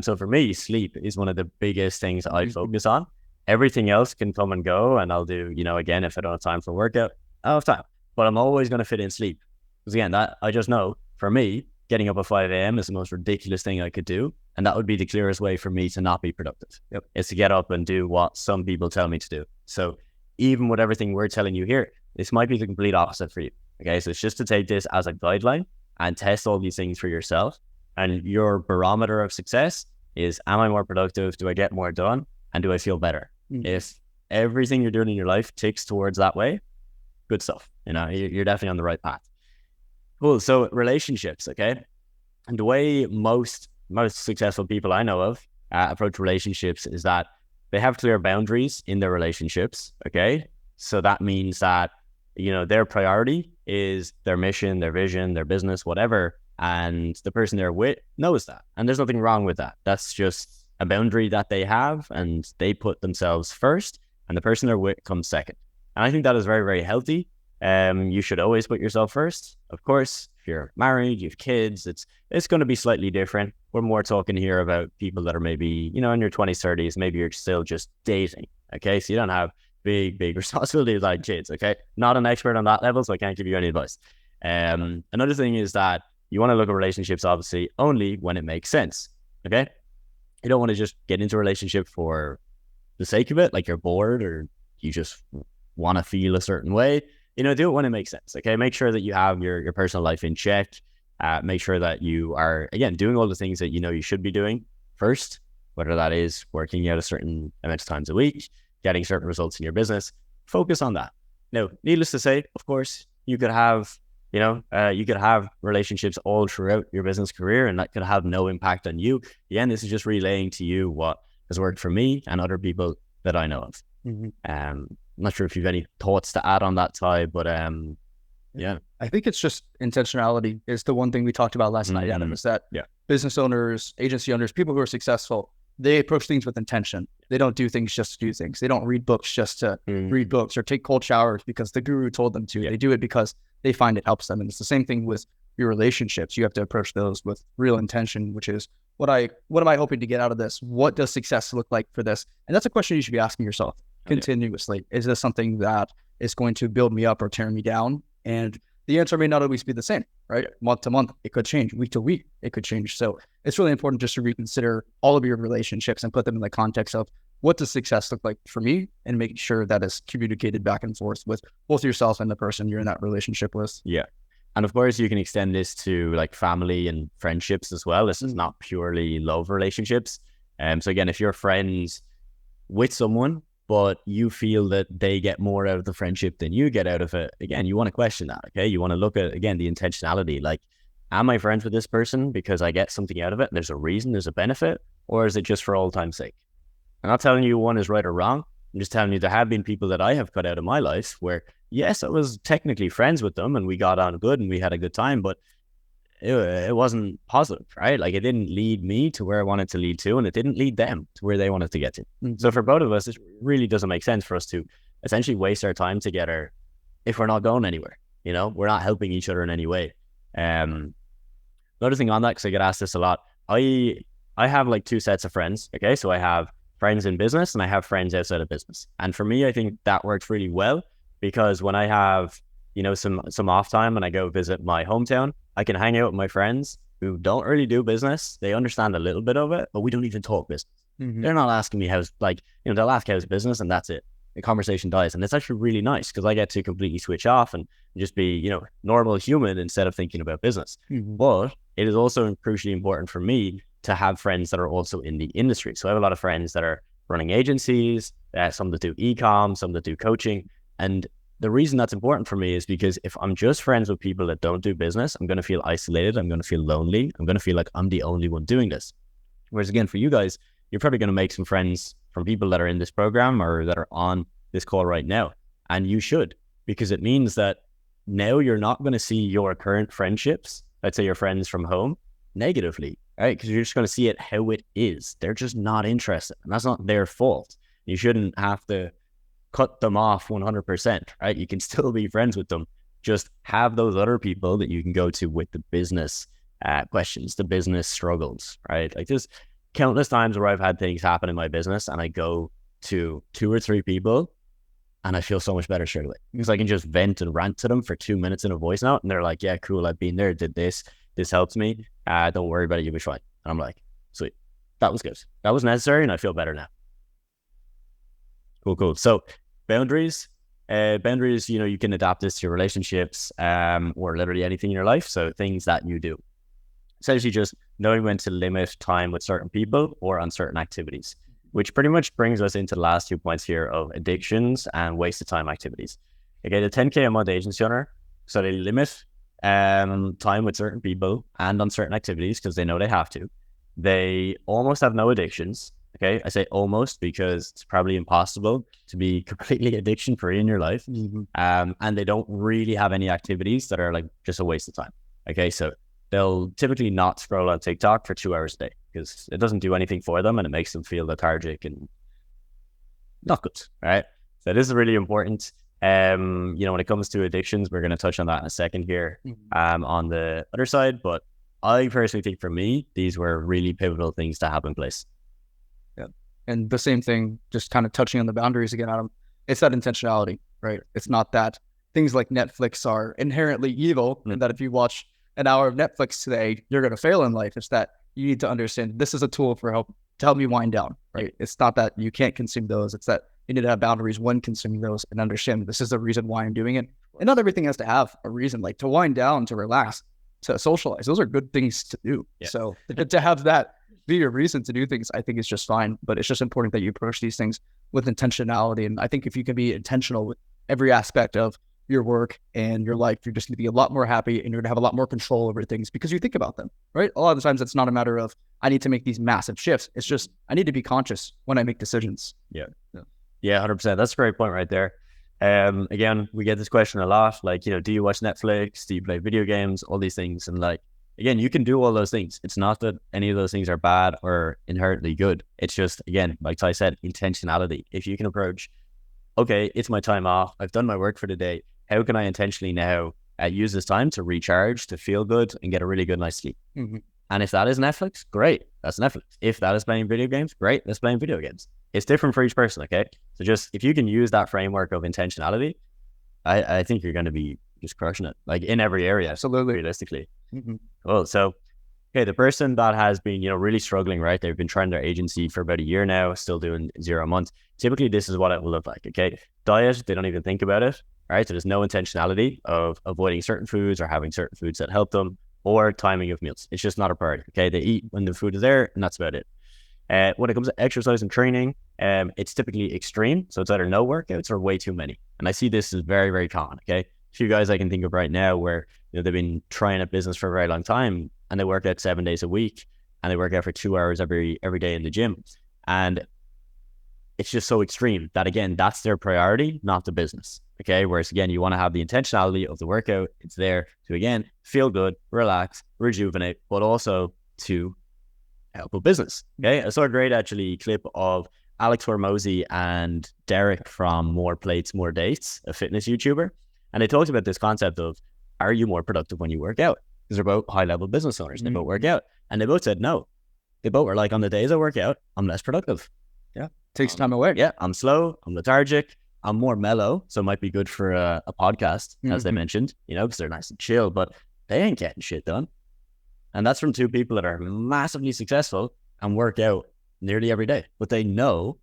So for me, sleep is one of the biggest things I focus on. Everything else can come and go, and I'll do, again, if I don't have time for workout, I'll have time. But I'm always going to fit in sleep. Because again, that I just know, for me, getting up at 5 a.m. is the most ridiculous thing I could do. And that would be the clearest way for me to not be productive. Is to get up and do what some people tell me to do. So even with everything we're telling you here, this might be the complete opposite for you. Okay, so it's just to take this as a guideline and test all these things for yourself. And your barometer of success is, am I more productive? Do I get more done? And do I feel better? If everything you're doing in your life ticks towards that way, good stuff. You're definitely on the right path. Cool. So relationships, okay? And the way most successful people I know of approach relationships is that they have clear boundaries in their relationships, okay? So that means that, their priority is their mission, their vision, their business, whatever, and the person they're with knows that. And there's nothing wrong with that. That's just a boundary that they have, and they put themselves first, and the person they're with comes second. And I think that is very, very healthy. You should always put yourself first. Of course, if you're married, you have kids, it's going to be slightly different. We're more talking here about people that are maybe, in your 20s, 30s, maybe you're still just dating. Okay. So you don't have big responsibilities like kids. Okay. Not an expert on that level, so I can't give you any advice. Another thing is that you want to look at relationships, obviously, only when it makes sense. Okay. You don't want to just get into a relationship for the sake of it, like you're bored or you just want to feel a certain way. Do it when it makes sense. Okay. Make sure that you have your personal life in check. Make sure that you are, again, doing all the things that you should be doing first, whether that is working out a certain amount of times a week, getting certain results in your business, focus on that. Now, needless to say, of course, you could have relationships all throughout your business career, and that could have no impact on you. Again, this is just relaying to you what has worked for me and other people that I know of. I'm not sure if you've any thoughts to add on that, Ty, but yeah. I think it's just intentionality is the one thing we talked about last night, Adam, is that business owners, agency owners, people who are successful, they approach things with intention. They don't do things just to do things. They don't read books just to read books or take cold showers because the guru told them to. They do it because they find it helps them. And it's the same thing with your relationships. You have to approach those with real intention, which is what am I hoping to get out of this? What does success look like for this? And that's a question you should be asking yourself continuously. Is this something that is going to build me up or tear me down? And the answer may not always be the same, right? Month to month, it could change. Week to week, it could change. So it's really important just to reconsider all of your relationships and put them in the context of what does success look like for me, and make sure that is communicated back and forth with both yourself and the person you're in that relationship with. Yeah. And of course, you can extend this to like family and friendships as well. This is not purely love relationships. So again, if you're friends with someone, but you feel that they get more out of the friendship than you get out of it, again, you want to question that, okay? You want to look at, again, the intentionality. Like, am I friends with this person because I get something out of it and there's a reason, there's a benefit, or is it just for old time's sake? I'm not telling you one is right or wrong. I'm just telling you there have been people that I have cut out of my life where, yes, I was technically friends with them and we got on good and we had a good time, but it wasn't positive, right? Like, it didn't lead me to where I wanted to lead to, and it didn't lead them to where they wanted to get to. So for both of us, it really doesn't make sense for us to essentially waste our time together if we're not going anywhere. You know, we're not helping each other in any way. Another thing on that, because I get asked this a lot, I have like two sets of friends. Okay, so I have friends in business and I have friends outside of business. And for me, I think that works really well, because when I have, you know, some off time and I go visit my hometown, I can hang out with my friends who don't really do business. They understand a little bit of it, but we don't even talk business. They're not asking me how's, like, you know, they'll ask how's business and that's it. The conversation dies. And it's actually really nice because I get to completely switch off and just be, you know, normal human instead of thinking about business. But it is also crucially important for me to have friends that are also in the industry. So I have a lot of friends that are running agencies, some that do e-com, some that do coaching. And the reason that's important for me is because if I'm just friends with people that don't do business, I'm going to feel isolated. I'm going to feel lonely. I'm going to feel like I'm the only one doing this. Whereas again, for you guys, you're probably going to make some friends from people that are in this program or that are on this call right now. And you should, because it means that now you're not going to see your current friendships, let's say your friends from home, negatively, right? Because you're just going to see it how it is. They're just not interested. And that's not their fault. You shouldn't have to cut them off 100%, right? You can still be friends with them. Just have those other people that you can go to with the business questions, the business struggles, right? Like, there's countless times where I've had things happen in my business and I go to 2 or 3 people and I feel so much better straight away because I can just vent and rant to them for 2 minutes in a voice note and they're like, yeah, cool, I've been there, did this helps me, don't worry about it, you'll be fine. And I'm like, sweet, that was good, that was necessary, and I feel better now. Cool. So boundaries, you know, you can adapt this to your relationships or literally anything in your life. So things that you do, essentially just knowing when to limit time with certain people or on certain activities, which pretty much brings us into the last 2 points here of addictions and wasted time activities. Okay, the 10K a month agency owner, so they limit time with certain people and on certain activities because they know they have to. They almost have no addictions. Okay, I say almost because it's probably impossible to be completely addiction free in your life. And they don't really have any activities that are like just a waste of time. Okay, so they'll typically not scroll on TikTok for 2 hours a day because it doesn't do anything for them and it makes them feel lethargic and not good, right? So this is really important. You know, when it comes to addictions, we're going to touch on that in a second here on the other side. But I personally think for me, these were really pivotal things to have in place. And the same thing, just kind of touching on the boundaries again, Adam, it's that intentionality, right? It's not that things like Netflix are inherently evil and that if you watch an hour of Netflix today, you're going to fail in life. It's that you need to understand this is a tool to help me wind down, right? It's not that you can't consume those. It's that you need to have boundaries when consuming those and understand this is the reason why I'm doing it. And not everything has to have a reason, like to wind down, to relax, to socialize. Those are good things to do. Yeah. So to have that be your reason to do things, I think is just fine. But it's just important that you approach these things with intentionality. And I think if you can be intentional with every aspect of your work and your life, you're just going to be a lot more happy and you're going to have a lot more control over things because you think about them, right? A lot of the times it's not a matter of, I need to make these massive shifts. It's just, I need to be conscious when I make decisions. Yeah, 100%. That's a great point right there. Again, we get this question a lot, like, do you watch Netflix? Do you play video games? All these things. And like, again, you can do all those things. It's not that any of those things are bad or inherently good. It's just, again, like Ty said, intentionality. If you can approach, okay, it's my time off. I've done my work for the day. How can I intentionally now use this time to recharge, to feel good and get a really good night's sleep? Mm-hmm. And if that is Netflix, great, that's Netflix. If that is playing video games, great, that's playing video games. It's different for each person, okay? So just, if you can use that framework of intentionality, I think you're going to be just crushing it, like in every area. Absolutely. Realistically. Mm-hmm. Cool. So, okay, the person that has been, really struggling, right? They've been trying their agency for about a year now, still doing 0 months. Typically, this is what it will look like, okay? Diet, they don't even think about it, right? So there's no intentionality of avoiding certain foods or having certain foods that help them, or timing of meals. It's just not a priority, okay? They eat when the food is there, and that's about it. When it comes to exercise and training, it's typically extreme. So it's either no workouts or way too many. And I see this as very, very common, okay? A few guys I can think of right now where they've been trying a business for a very long time and they work out 7 days a week and they work out for 2 hours every day in the gym. And it's just so extreme that, again, that's their priority, not the business, okay? Whereas, again, you want to have the intentionality of the workout. It's there to, again, feel good, relax, rejuvenate, but also to help a business, okay? I saw a great, actually, clip of Alex Hormozy and Derek from More Plates, More Dates, a fitness YouTuber. And they talked about this concept of, are you more productive when you work out? Because they're both high-level business owners. They both work out. And they both said no. They both were like, on the days I work out, I'm less productive. Yeah. Takes time away. Yeah. I'm slow. I'm lethargic. I'm more mellow. So it might be good for a podcast, as they mentioned, because they're nice and chill, but they ain't getting shit done. And that's from two people that are massively successful and work out nearly every day, but they know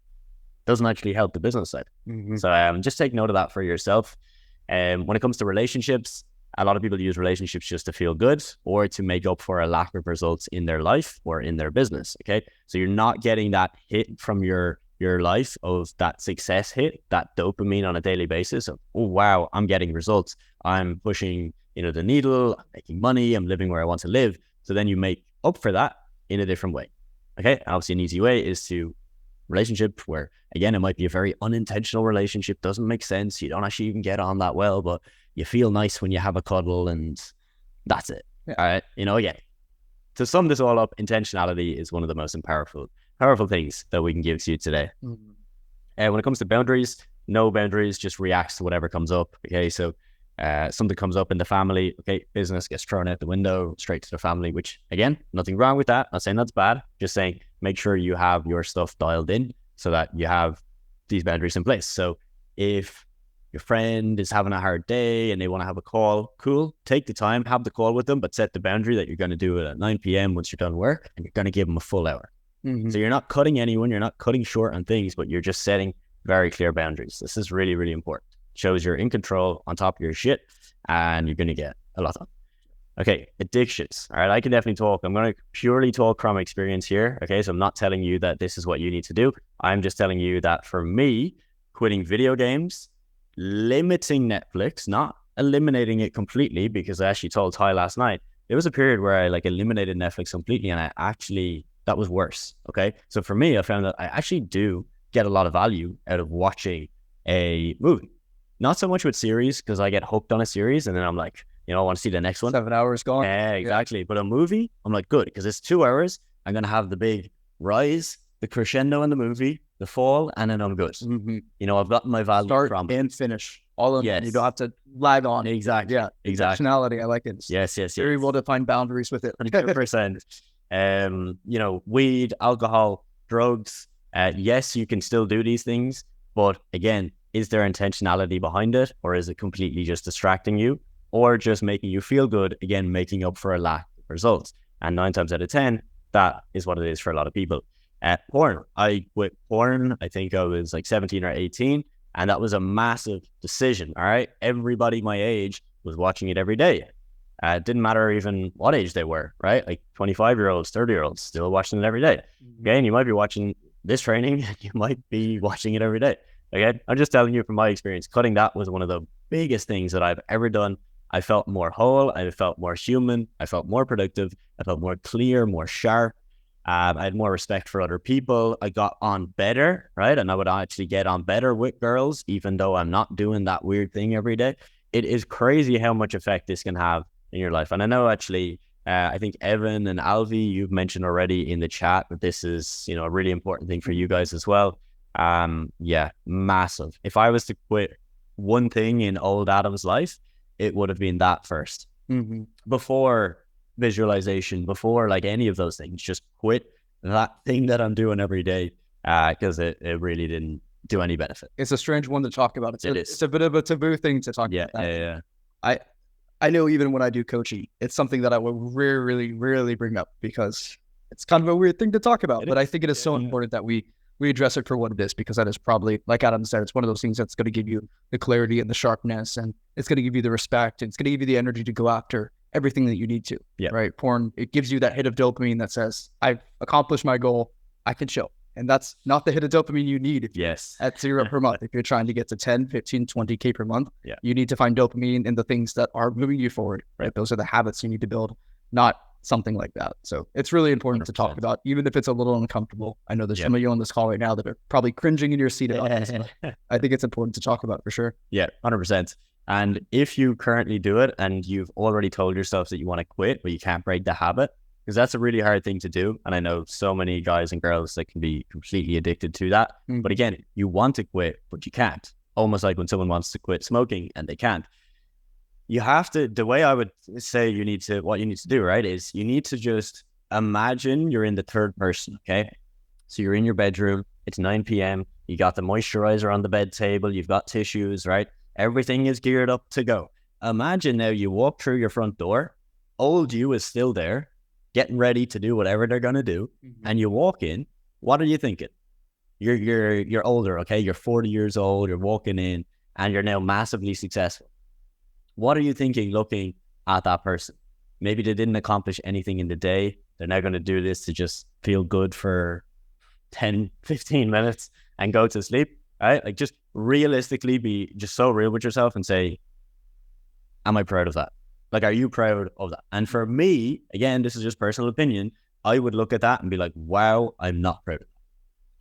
doesn't actually help the business side. So just take note of that for yourself. When it comes to relationships, a lot of people use relationships just to feel good or to make up for a lack of results in their life or in their business, okay? So you're not getting that hit from your life of that success hit, that dopamine on a daily basis of, oh, wow, I'm getting results. I'm pushing, the needle, I'm making money, I'm living where I want to live. So then you make up for that in a different way, okay? Obviously, an easy way is to relationship where, again, it might be a very unintentional relationship, doesn't make sense, you don't actually even get on that well, but you feel nice when you have a cuddle and that's it. Yeah. All right. Again, to sum this all up, intentionality is one of the most powerful things that we can give to you today. And when it comes to boundaries, no boundaries, just reacts to whatever comes up. Okay. So something comes up in the family, okay, business gets thrown out the window straight to the family, which, again, nothing wrong with that. Not saying that's bad, just saying make sure you have your stuff dialed in so that you have these boundaries in place. So if your friend is having a hard day and they want to have a call, cool, take the time, have the call with them, but set the boundary that you're going to do it at 9 p.m. once you're done work, and you're going to give them a full hour. So you're not cutting anyone, you're not cutting short on things, but you're just setting very clear boundaries. This is really, really important. Shows you're in control, on top of your shit, and you're going to get a lot done. Okay, addictions. All right, I can definitely talk. I'm going to purely talk from experience here. Okay, so I'm not telling you that this is what you need to do. I'm just telling you that for me, quitting video games, limiting Netflix, not eliminating it completely, because I actually told Ty last night, there was a period where I eliminated Netflix completely, and that was worse. Okay, so for me, I found that I actually do get a lot of value out of watching a movie. Not so much with series, because I get hooked on a series and then I'm like, I want to see the next one. 7 hours gone. Yeah, exactly. Yeah. But a movie, I'm like, good, because it's 2 hours. I'm going to have the big rise, the crescendo in the movie, the fall, and then I'm good. I've gotten my value start from and finish. All of it. You don't have to lag on. Exactly. Yeah. Exactly. Personality, I like it. Yes. Very well defined boundaries with it. 100%. Weed, alcohol, drugs. Yes, you can still do these things, but again, is there intentionality behind it, or is it completely just distracting you, or just making you feel good, again, making up for a lack of results? And 9 times out of 10, that is what it is for a lot of people. Porn. I quit porn, I think I was 17 or 18, and that was a massive decision, all right? Everybody my age was watching it every day. It didn't matter even what age they were, right? Like 25-year-olds, 30-year-olds, still watching it every day. Okay, and you might be watching this training, and you might be watching it every day. Okay, I'm just telling you from my experience, cutting that was one of the biggest things that I've ever done. I felt more whole, I felt more human, I felt more productive, I felt more clear, more sharp. I had more respect for other people. I got on better, right? And I would actually get on better with girls, even though I'm not doing that weird thing every day. It is crazy how much effect this can have in your life. And I know actually, I think Evan and Alvi, you've mentioned already in the chat that this is, a really important thing for you guys as well. Yeah, massive. If I was to quit one thing in old Adam's life, it would have been that first. Before visualization, before like any of those things, just quit that thing that I'm doing every day, because it really didn't do any benefit. It's a strange one to talk about. It's a bit of a taboo thing to talk about. Yeah. I know even when I do coaching, it's something that I will rarely bring up because it's kind of a weird thing to talk about. But I think it is so important that we address it for what it is, because that is probably, like Adam said, it's one of those things that's going to give you the clarity and the sharpness, and it's going to give you the respect, and it's going to give you the energy to go after everything that you need to. Right? Porn, it gives you that hit of dopamine that says, I've accomplished my goal, I can show. And that's not the hit of dopamine you need if you're at 0 per month. If you're trying to get to 10, 15, 20K per month, you need to find dopamine in the things that are moving you forward, right? Those are the habits you need to build, not something like that. So it's really important 100%. To talk about, even if it's a little uncomfortable. I know there's some of you on this call right now that are probably cringing in your seat about this, but I think it's important to talk about for sure. Yeah, 100%. And if you currently do it and you've already told yourself that you want to quit, but you can't break the habit, because that's a really hard thing to do. And I know so many guys and girls that can be completely addicted to that. But again, you want to quit, but you can't. Almost like when someone wants to quit smoking and they can't. You have to, the way I would say what you need to do, right, is you need to just imagine you're in the third person, okay? So you're in your bedroom, it's 9 p.m., you got the moisturizer on the bed table, you've got tissues, right? Everything is geared up to go. Imagine now you walk through your front door, old you is still there, getting ready to do whatever they're going to do. And you walk in, what are you thinking? You're older, okay? You're 40 years old, you're walking in, and you're now massively successful. What are you thinking looking at that person? Maybe they didn't accomplish anything in the day. They're now going to do this to just feel good for 10, 15 minutes and go to sleep, right? Like, just realistically be just so real with yourself and say, am I proud of that? Like, are you proud of that? And for me, again, this is just personal opinion, I would look at that and be like, wow, I'm not proud of that.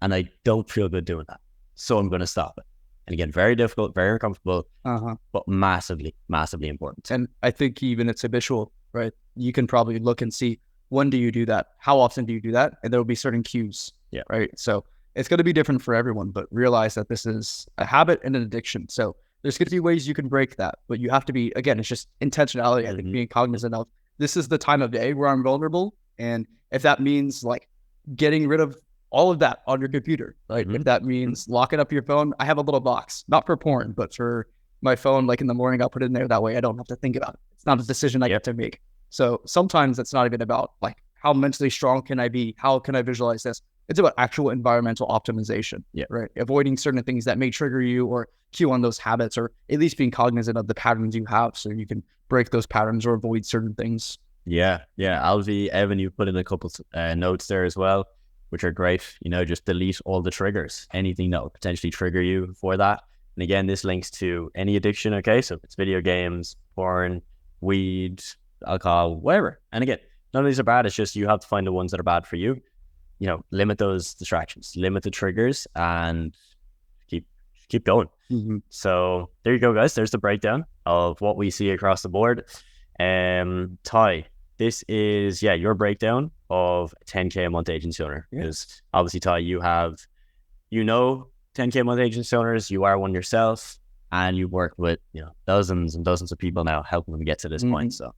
And I don't feel good doing that. So I'm going to stop it. And again, very difficult, very uncomfortable, but massively, massively important. And I think even it's habitual, right? You can probably look and see, when do you do that? How often do you do that? And there will be certain cues, right? So it's going to be different for everyone, but realize that this is a habit and an addiction. So there's going to be ways you can break that, but you have to be, again, it's just intentionality. I think being cognizant of, this is the time of day where I'm vulnerable. And if that means like getting rid of all of that on your computer, like if that means locking up your phone, I have a little box, not for porn, but for my phone, like in the morning, I'll put it in there. That way I don't have to think about it. It's not a decision I get to make. So sometimes it's not even about like, how mentally strong can I be? How can I visualize this? It's about actual environmental optimization, right? Avoiding certain things that may trigger you or cue on those habits, or at least being cognizant of the patterns you have so you can break those patterns or avoid certain things. Yeah. Alvi, Evan, you put in a couple notes there as well, which are great. Just delete all the triggers, anything that will potentially trigger you for that. And again, this links to any addiction, okay? So if it's video games, porn, weed, alcohol, whatever. And again, none of these are bad. It's just you have to find the ones that are bad for you. Limit those distractions, limit the triggers, and keep going. So there you go, guys. There's the breakdown of what we see across the board. Ty, this is your breakdown of 10K a month agency owner, because obviously, Ty, you have 10K a month agency owners, you are one yourself, and you work with dozens and dozens of people now, helping them get to this point. So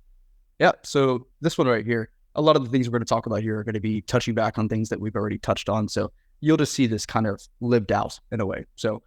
so this one right here, a lot of the things we're going to talk about here are going to be touching back on things that we've already touched on. So you'll just see this kind of lived out in a way. So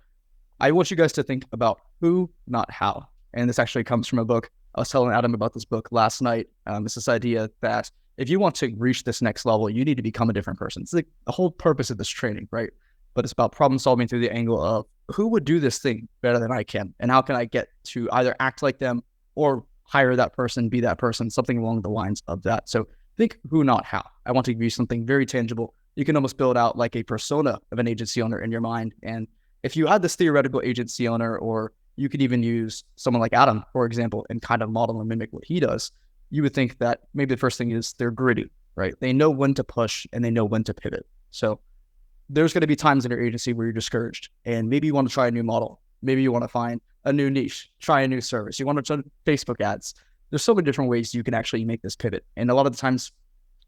I want you guys to think about who, not how. And this actually comes from a book. I was telling Adam about this book last night. It's this idea that if you want to reach this next level, you need to become a different person. It's like the whole purpose of this training, right? But it's about problem solving through the angle of who would do this thing better than I can? And how can I get to either act like them or hire that person, be that person, something along the lines of that. So think who, not how. I want to give you something very tangible. You can almost build out like a persona of an agency owner in your mind. And if you had this theoretical agency owner, or you could even use someone like Adam, for example, and kind of model and mimic what he does, you would think that maybe the first thing is they're gritty, right? They know when to push and they know when to pivot. So there's going to be times in your agency where you're discouraged and maybe you want to try a new model. Maybe you want to find a new niche, try a new service. You want to try Facebook ads. There's so many different ways you can actually make this pivot. And a lot of the times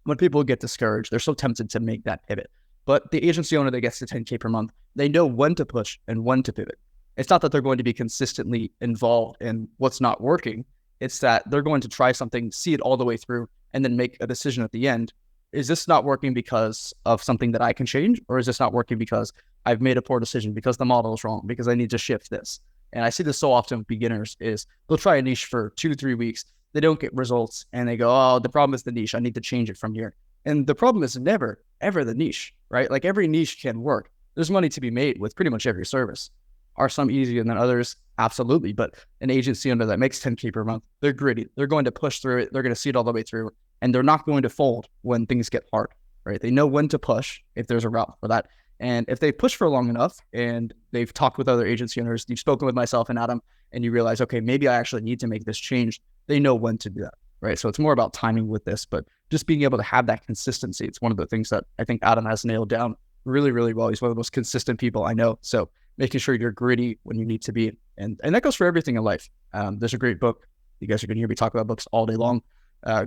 when people get discouraged, they're so tempted to make that pivot. But the agency owner that gets to 10K per month, they know when to push and when to pivot. It's not that they're going to be consistently involved in what's not working. It's that they're going to try something, see it all the way through, and then make a decision at the end. Is this not working because of something that I can change? Or is this not working because I've made a poor decision, because the model is wrong, because I need to shift this? And I see this so often with beginners is they'll try a niche for 2-3 weeks. They don't get results and they go, oh, the problem is the niche. I need to change it from here. And the problem is never, ever the niche, right? Like every niche can work. There's money to be made with pretty much every service. Are some easier than others? Absolutely. But an agency owner that makes 10K per month, they're gritty. They're going to push through it. They're going to see it all the way through. And they're not going to fold when things get hard, right? They know when to push if there's a route for that. And if they push for long enough and they've talked with other agency owners, you've spoken with myself and Adam, and you realize, okay, maybe I actually need to make this change. They know when to do that, right? So it's more about timing with this, but just being able to have that consistency. It's one of the things that I think Adam has nailed down really, really well. He's one of the most consistent people I know. So making sure you're gritty when you need to be. And that goes for everything in life. There's a great book. You guys are going to hear me talk about books all day long.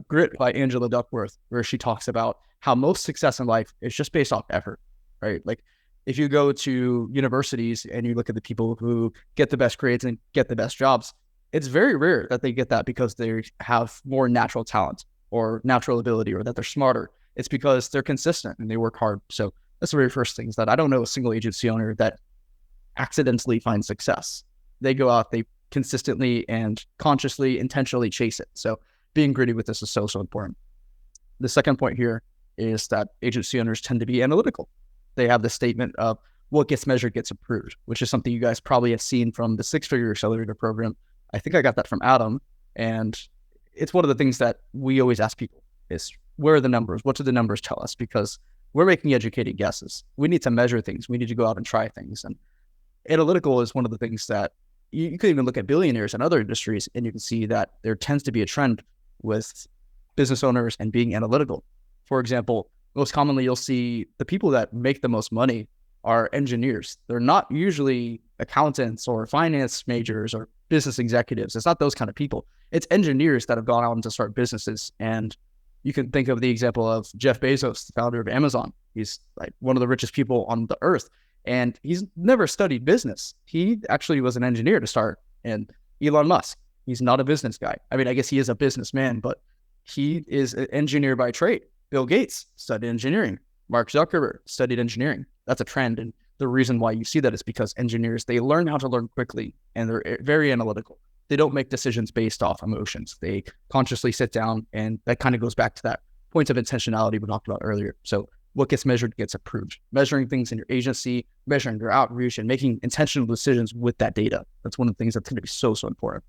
Grit by Angela Duckworth, where she talks about how most success in life is just based off effort, right? Like if you go to universities and you look at the people who get the best grades and get the best jobs, it's very rare that they get that because they have more natural talent or natural ability or that they're smarter. It's because they're consistent and they work hard. So that's the very first thing, is that I don't know a single agency owner that accidentally finds success. They go out, they consistently and consciously, intentionally chase it. So being gritty with this is so, so important. The second point here is that agency owners tend to be analytical. They have the statement of what gets measured gets approved, which is something you guys probably have seen from the Figure Accelerator Program. I think I got that from Adam. And it's one of the things that we always ask people is, where are the numbers? What do the numbers tell us? Because we're making educated guesses. We need to measure things. We need to go out and try things. And analytical is one of the things that you can even look at billionaires and other industries, and you can see that there tends to be a trend with business owners and being analytical. For example, most commonly you'll see the people that make the most money are engineers. They're not usually accountants or finance majors or business executives. It's not those kind of people. It's engineers that have gone out to start businesses. And you can think of the example of Jeff Bezos, the founder of Amazon. He's like one of the richest people on the earth. And he's never studied business. He actually was an engineer to start. And Elon Musk, he's not a business guy. I mean, I guess he is a businessman, but he is an engineer by trade. Bill Gates studied engineering. Mark Zuckerberg studied engineering. That's a trend. And the reason why you see that is because engineers, they learn how to learn quickly and they're very analytical. They don't make decisions based off emotions. They consciously sit down, and that kind of goes back to that point of intentionality we talked about earlier. So what gets measured gets approved. Measuring things in your agency, measuring your outreach, and making intentional decisions with that data. That's one of the things that's going to be so, so important.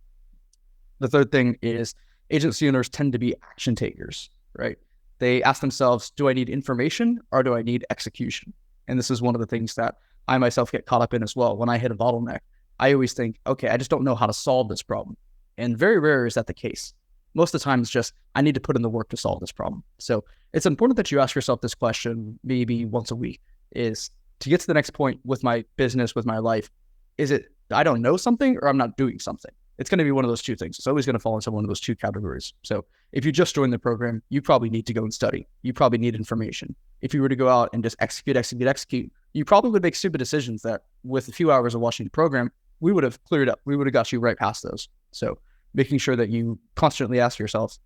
The third thing is agency owners tend to be action takers, right? They ask themselves, do I need information or do I need execution? And this is one of the things that I myself get caught up in as well. When I hit a bottleneck, I always think, okay, I just don't know how to solve this problem. And very rare is that the case. Most of the time it's just, I need to put in the work to solve this problem. So it's important that you ask yourself this question maybe once a week, is to get to the next point with my business, with my life. Is it, I don't know something or I'm not doing something? It's going to be one of those two things. It's always going to fall into one of those two categories. So if you just joined the program, you probably need to go and study. You probably need information. If you were to go out and just execute, you probably would make stupid decisions that with a few hours of watching the program, we would have cleared up. We would have got you right past those. So making sure that you constantly ask yourself,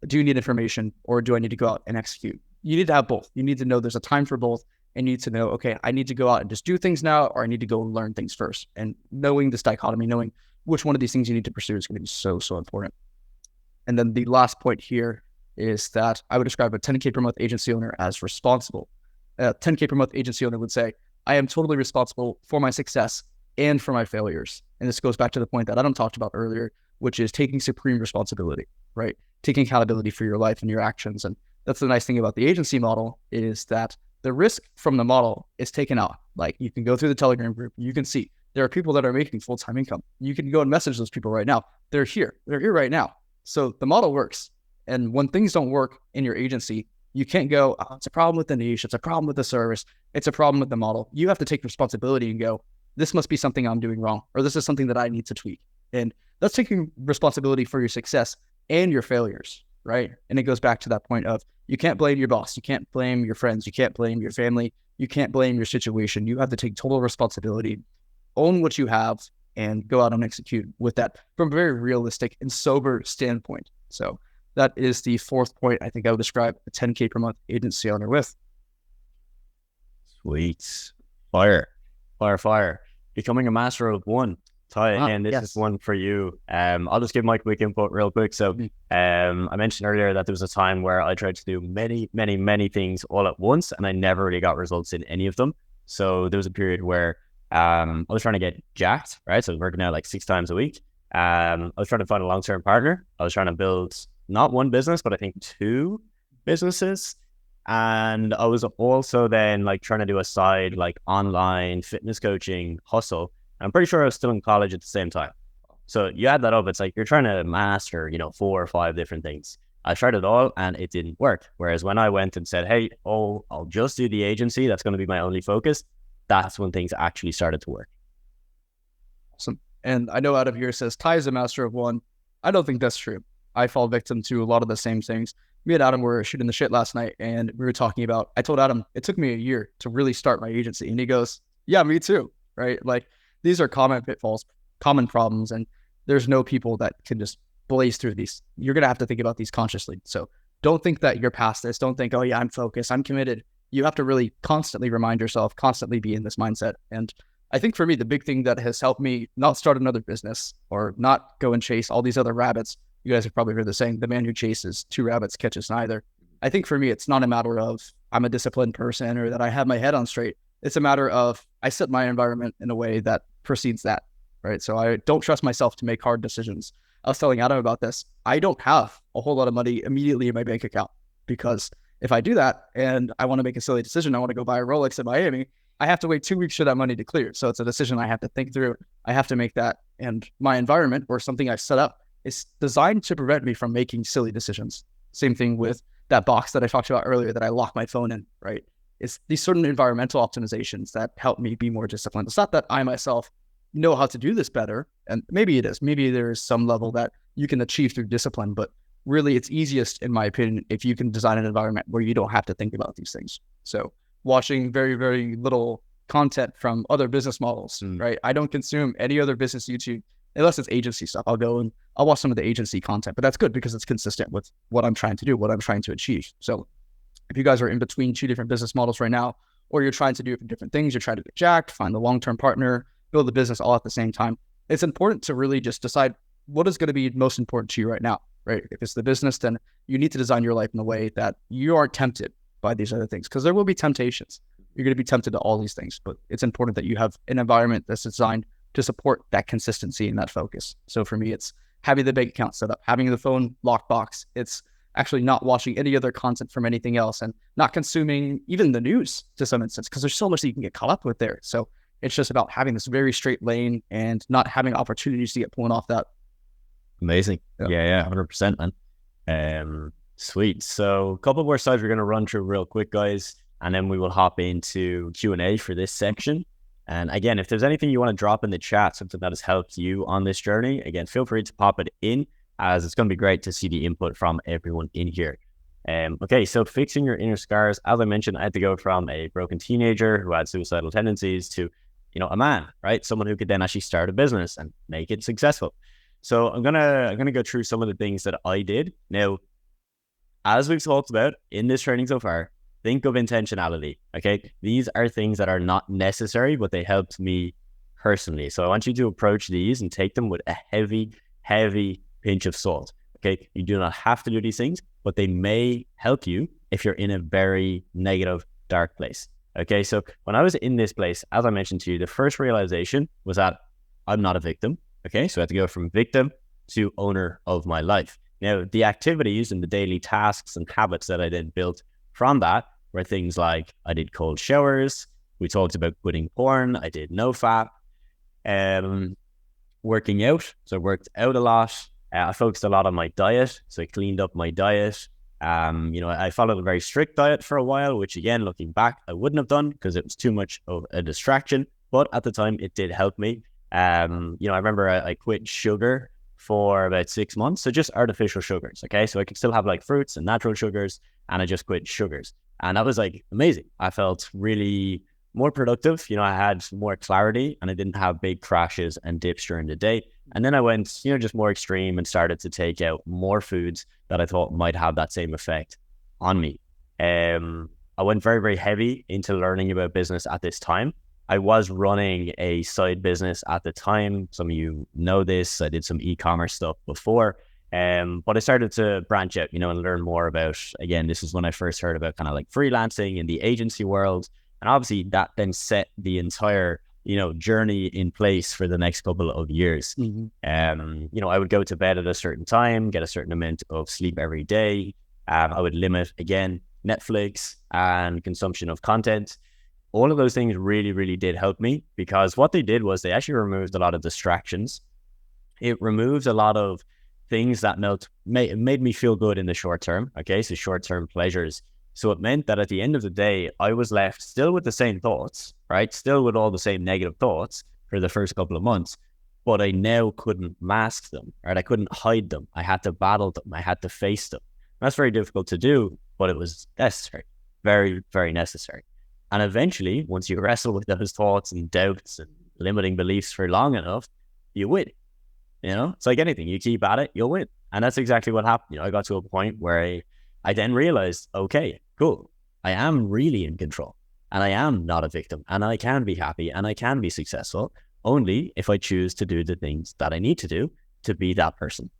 do you need information or do I need to go out and execute? You need to have both. You need to know there's a time for both, and you need to know, okay, I need to go out and just do things now, or I need to go and learn things first. And knowing this dichotomy, knowing which one of these things you need to pursue is going to be so, so important. And then the last point here is that I would describe a 10K per month agency owner as responsible. A 10K per month agency owner would say, I am totally responsible for my success and for my failures. And this goes back to the point that Adam talked about earlier. which is taking supreme responsibility, right? Taking accountability for your life and your actions. And that's the nice thing about the agency model, is that the risk from the model is taken out. Like, you can go through the Telegram group, you can see there are people that are making full-time income. You can go and message those people right now. They're here right now. So the model works. And when things don't work in your agency, you can't go, oh, it's a problem with the niche, it's a problem with the service, it's a problem with the model. You have to take responsibility and go, this must be something I'm doing wrong, or this is something that I need to tweak. And that's taking responsibility for your success and your failures, right? And it goes back to that point of, you can't blame your boss, you can't blame your friends, you can't blame your family, you can't blame your situation. You have to take total responsibility, own what you have, and go out and execute with that from a very realistic and sober standpoint. So that is the fourth point I think I would describe a 10K per month agency owner with. Sweet. Fire. Becoming a master of one. Ty, and this is one for you. I'll just give my quick input real quick. So I mentioned earlier that there was a time where I tried to do many things all at once, and I never really got results in any of them. So there was a period where I was trying to get jacked, right? So I was working out like 6 times a week. I was trying to find a long-term partner. I was trying to build not one business, but I think 2 businesses. And I was also then like trying to do a side like online fitness coaching hustle. I'm pretty sure I was still in college at the same time. So you add that up, it's like you're trying to master, 4 or 5 different things. I tried it all and it didn't work. Whereas when I went and said, hey, I'll just do the agency, that's going to be my only focus, that's when things actually started to work. Awesome. And I know Adam here says Ty is a master of one. I don't think that's true. I fall victim to a lot of the same things. Me and Adam were shooting the shit last night, and we were talking about, I told Adam, it took me a year to really start my agency. And he goes, yeah, me too, right? Like, these are common pitfalls, common problems, and there's no people that can just blaze through these. You're going to have to think about these consciously. So don't think that you're past this. Don't think, oh yeah, I'm focused, I'm committed. You have to really constantly remind yourself, constantly be in this mindset. And I think for me, the big thing that has helped me not start another business or not go and chase all these other rabbits, you guys have probably heard the saying, the man who chases 2 rabbits catches neither. I think for me, it's not a matter of I'm a disciplined person or that I have my head on straight. It's a matter of I set my environment in a way that precedes that, right? So I don't trust myself to make hard decisions. I was telling Adam about this. I don't have a whole lot of money immediately in my bank account, because if I do that and I want to make a silly decision, I want to go buy a Rolex in Miami, I have to wait 2 weeks for that money to clear. So it's a decision I have to think through. I have to make that. And my environment, or something I set up, is designed to prevent me from making silly decisions. Same thing with that box that I talked about earlier that I lock my phone in, right? It's these certain environmental optimizations that help me be more disciplined. It's not that I myself know how to do this better. And maybe it is. Maybe there is some level that you can achieve through discipline, but really it's easiest, in my opinion, if you can design an environment where you don't have to think about these things. So watching very, very little content from other business models, right? I don't consume any other business YouTube unless it's agency stuff. I'll go and I'll watch some of the agency content, but that's good because it's consistent with what I'm trying to do, what I'm trying to achieve. So if you guys are in between 2 different business models right now, or you're trying to do different things, you're trying to get jacked, find a long-term partner, build the business all at the same time, it's important to really just decide what is going to be most important to you right now, right? If it's the business, then you need to design your life in a way that you aren't tempted by these other things, because there will be temptations. You're going to be tempted to all these things, but it's important that you have an environment that's designed to support that consistency and that focus. So for me, it's having the bank account set up, having the phone lockbox. It's actually not watching any other content from anything else, and not consuming even the news to some instance, because there's so much that you can get caught up with there. So it's just about having this very straight lane and not having opportunities to get pulling off that. Amazing. Yeah, 100%, man. Sweet. So a couple more slides we're going to run through real quick, guys, and then we will hop into Q&A for this section. And again, if there's anything you want to drop in the chat, something that has helped you on this journey, again, feel free to pop it in, as it's going to be great to see the input from everyone in here. Okay, so fixing your inner scars. As I mentioned, I had to go from a broken teenager who had suicidal tendencies to, a man, right? Someone who could then actually start a business and make it successful. So I'm gonna go through some of the things that I did. Now, as we've talked about in this training so far, think of intentionality, okay? These are things that are not necessary, but they helped me personally. So I want you to approach these and take them with a heavy, heavy pinch of salt, okay? You do not have to do these things, but they may help you if you're in a very negative, dark place, okay? So when I was in this place, as I mentioned to you, the first realization was that I'm not a victim, okay? So I had to go from victim to owner of my life. Now, the activities and the daily tasks and habits that I then built from that were things like I did cold showers. We talked about quitting porn. I did no fap. Working out. So I worked out a lot. I focused a lot on my diet. So I cleaned up my diet. I followed a very strict diet for a while, which again, looking back, I wouldn't have done because it was too much of a distraction. But at the time, it did help me. I remember I quit sugar for about 6 months. So just artificial sugars. Okay. So I could still have like fruits and natural sugars, and I just quit sugars. And that was like amazing. I felt really more productive. I had more clarity, and I didn't have big crashes and dips during the day. And then I went, just more extreme and started to take out more foods that I thought might have that same effect on me. I went very, very heavy into learning about business at this time. I was running a side business at the time. Some of you know this. I did some e-commerce stuff before, but I started to branch out, and learn more about, again, this is when I first heard about kind of like freelancing in the agency world. And obviously that then set the entire, journey in place for the next couple of years. I would go to bed at a certain time, get a certain amount of sleep every day. I would limit, again, Netflix and consumption of content. All of those things really, really did help me, because what they did was they actually removed a lot of distractions. It removed a lot of things that made me feel good in the short term. Okay, so short-term pleasures. So it meant that at the end of the day, I was left still with the same thoughts, right? Still with all the same negative thoughts for the first couple of months, but I now couldn't mask them, right? I couldn't hide them. I had to battle them. I had to face them. That's very difficult to do, but it was necessary, very, very necessary. And eventually, once you wrestle with those thoughts and doubts and limiting beliefs for long enough, you win. It's like anything. You keep at it, you'll win. And that's exactly what happened. I got to a point where I then realized, okay, cool. I am really in control, and I am not a victim, and I can be happy, and I can be successful only if I choose to do the things that I need to do to be that person.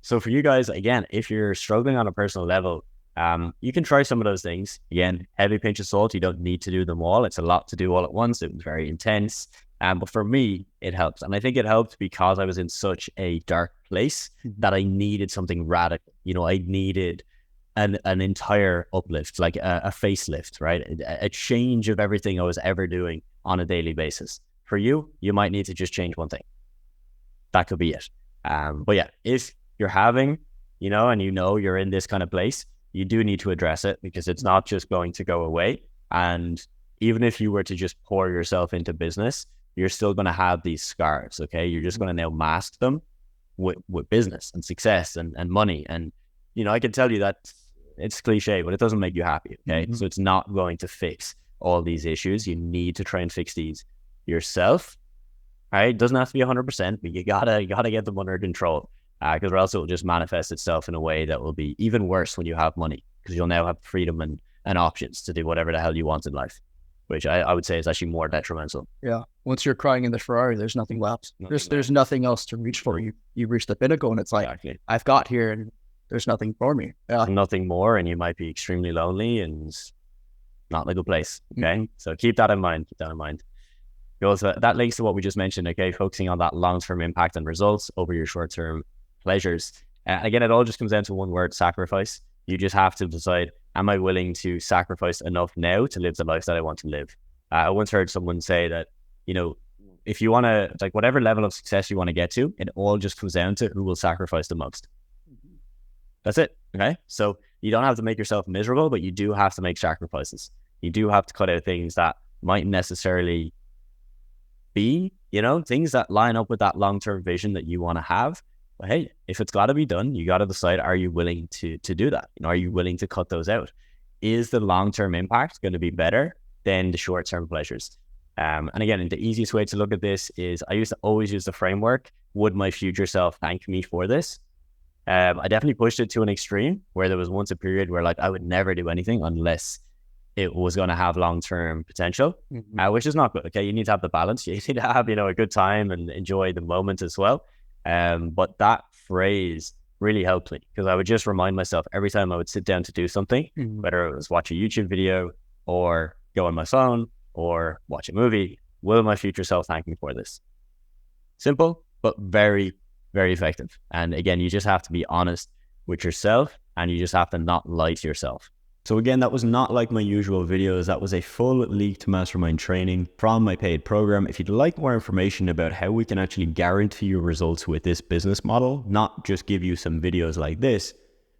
So for you guys, again, if you're struggling on a personal level, you can try some of those things. Again, heavy pinch of salt. You don't need to do them all. It's a lot to do all at once. It was very intense. But for me, it helps. And I think it helped because I was in such a dark place that I needed something radical. I needed an entire uplift, like a facelift, right? A change of everything I was ever doing on a daily basis. For you, you might need to just change one thing. That could be it. But yeah, if you're having, and you're in this kind of place, you do need to address it, because it's not just going to go away. And even if you were to just pour yourself into business, you're still going to have these scars, okay? You're just going to now mask them with business and success and money. And, I can tell you that it's cliche, but it doesn't make you happy, okay? So it's not going to fix all these issues. You need to try and fix these yourself, right? It doesn't have to be 100%, but you gotta get them under control. Because or else it will just manifest itself in a way that will be even worse when you have money, because you'll now have freedom and options to do whatever the hell you want in life, which I would say is actually more detrimental. Yeah. Once you're crying in the Ferrari, there's nothing left. There's nothing else to reach for. You reach the pinnacle, and it's like, exactly. I've got here and there's nothing for me. Yeah. Nothing more, and you might be extremely lonely and not in a good place. Okay. So keep that in mind. Because that links to what we just mentioned, okay? Focusing on that long-term impact and results over your short-term pleasures. Again, it all just comes down to one word: sacrifice. You just have to decide, am I willing to sacrifice enough now to live the life that I want to live? I once heard someone say that, if you want to, like, whatever level of success you want to get to, it all just comes down to who will sacrifice the most. That's it. Okay. So you don't have to make yourself miserable, but you do have to make sacrifices. You do have to cut out things that might necessarily be, things that line up with that long-term vision that you want to have. But hey, if it's got to be done, you got to decide, are you willing to do that? Are you willing to cut those out? Is the long-term impact going to be better than the short-term pleasures? And again, the easiest way to look at this is, I used to always use the framework, would my future self thank me for this? I definitely pushed it to an extreme, where there was once a period where I would never do anything unless it was going to have long-term potential, which is not good. Okay. You need to have the balance. You need to have, a good time and enjoy the moment as well. But that phrase really helped me, because I would just remind myself every time I would sit down to do something, whether it was watch a YouTube video or go on my phone or watch a movie, will my future self thank me for this? Simple, but very, very effective. And again, you just have to be honest with yourself, and you just have to not lie to yourself. So again, that was not like my usual videos. That was a full Leak to Mastermind training from my paid program. If you'd like more information about how we can actually guarantee you results with this business model, not just give you some videos like this,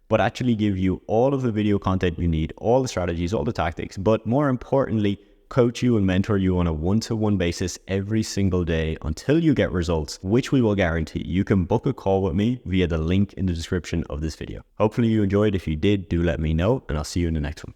but actually give you all of the video content you need, all the strategies, all the tactics, but more importantly, coach you and mentor you on a one-to-one basis every single day until you get results, which we will guarantee. You can book a call with me via the link in the description of this video. Hopefully you enjoyed. If you did, do let me know, and I'll see you in the next one.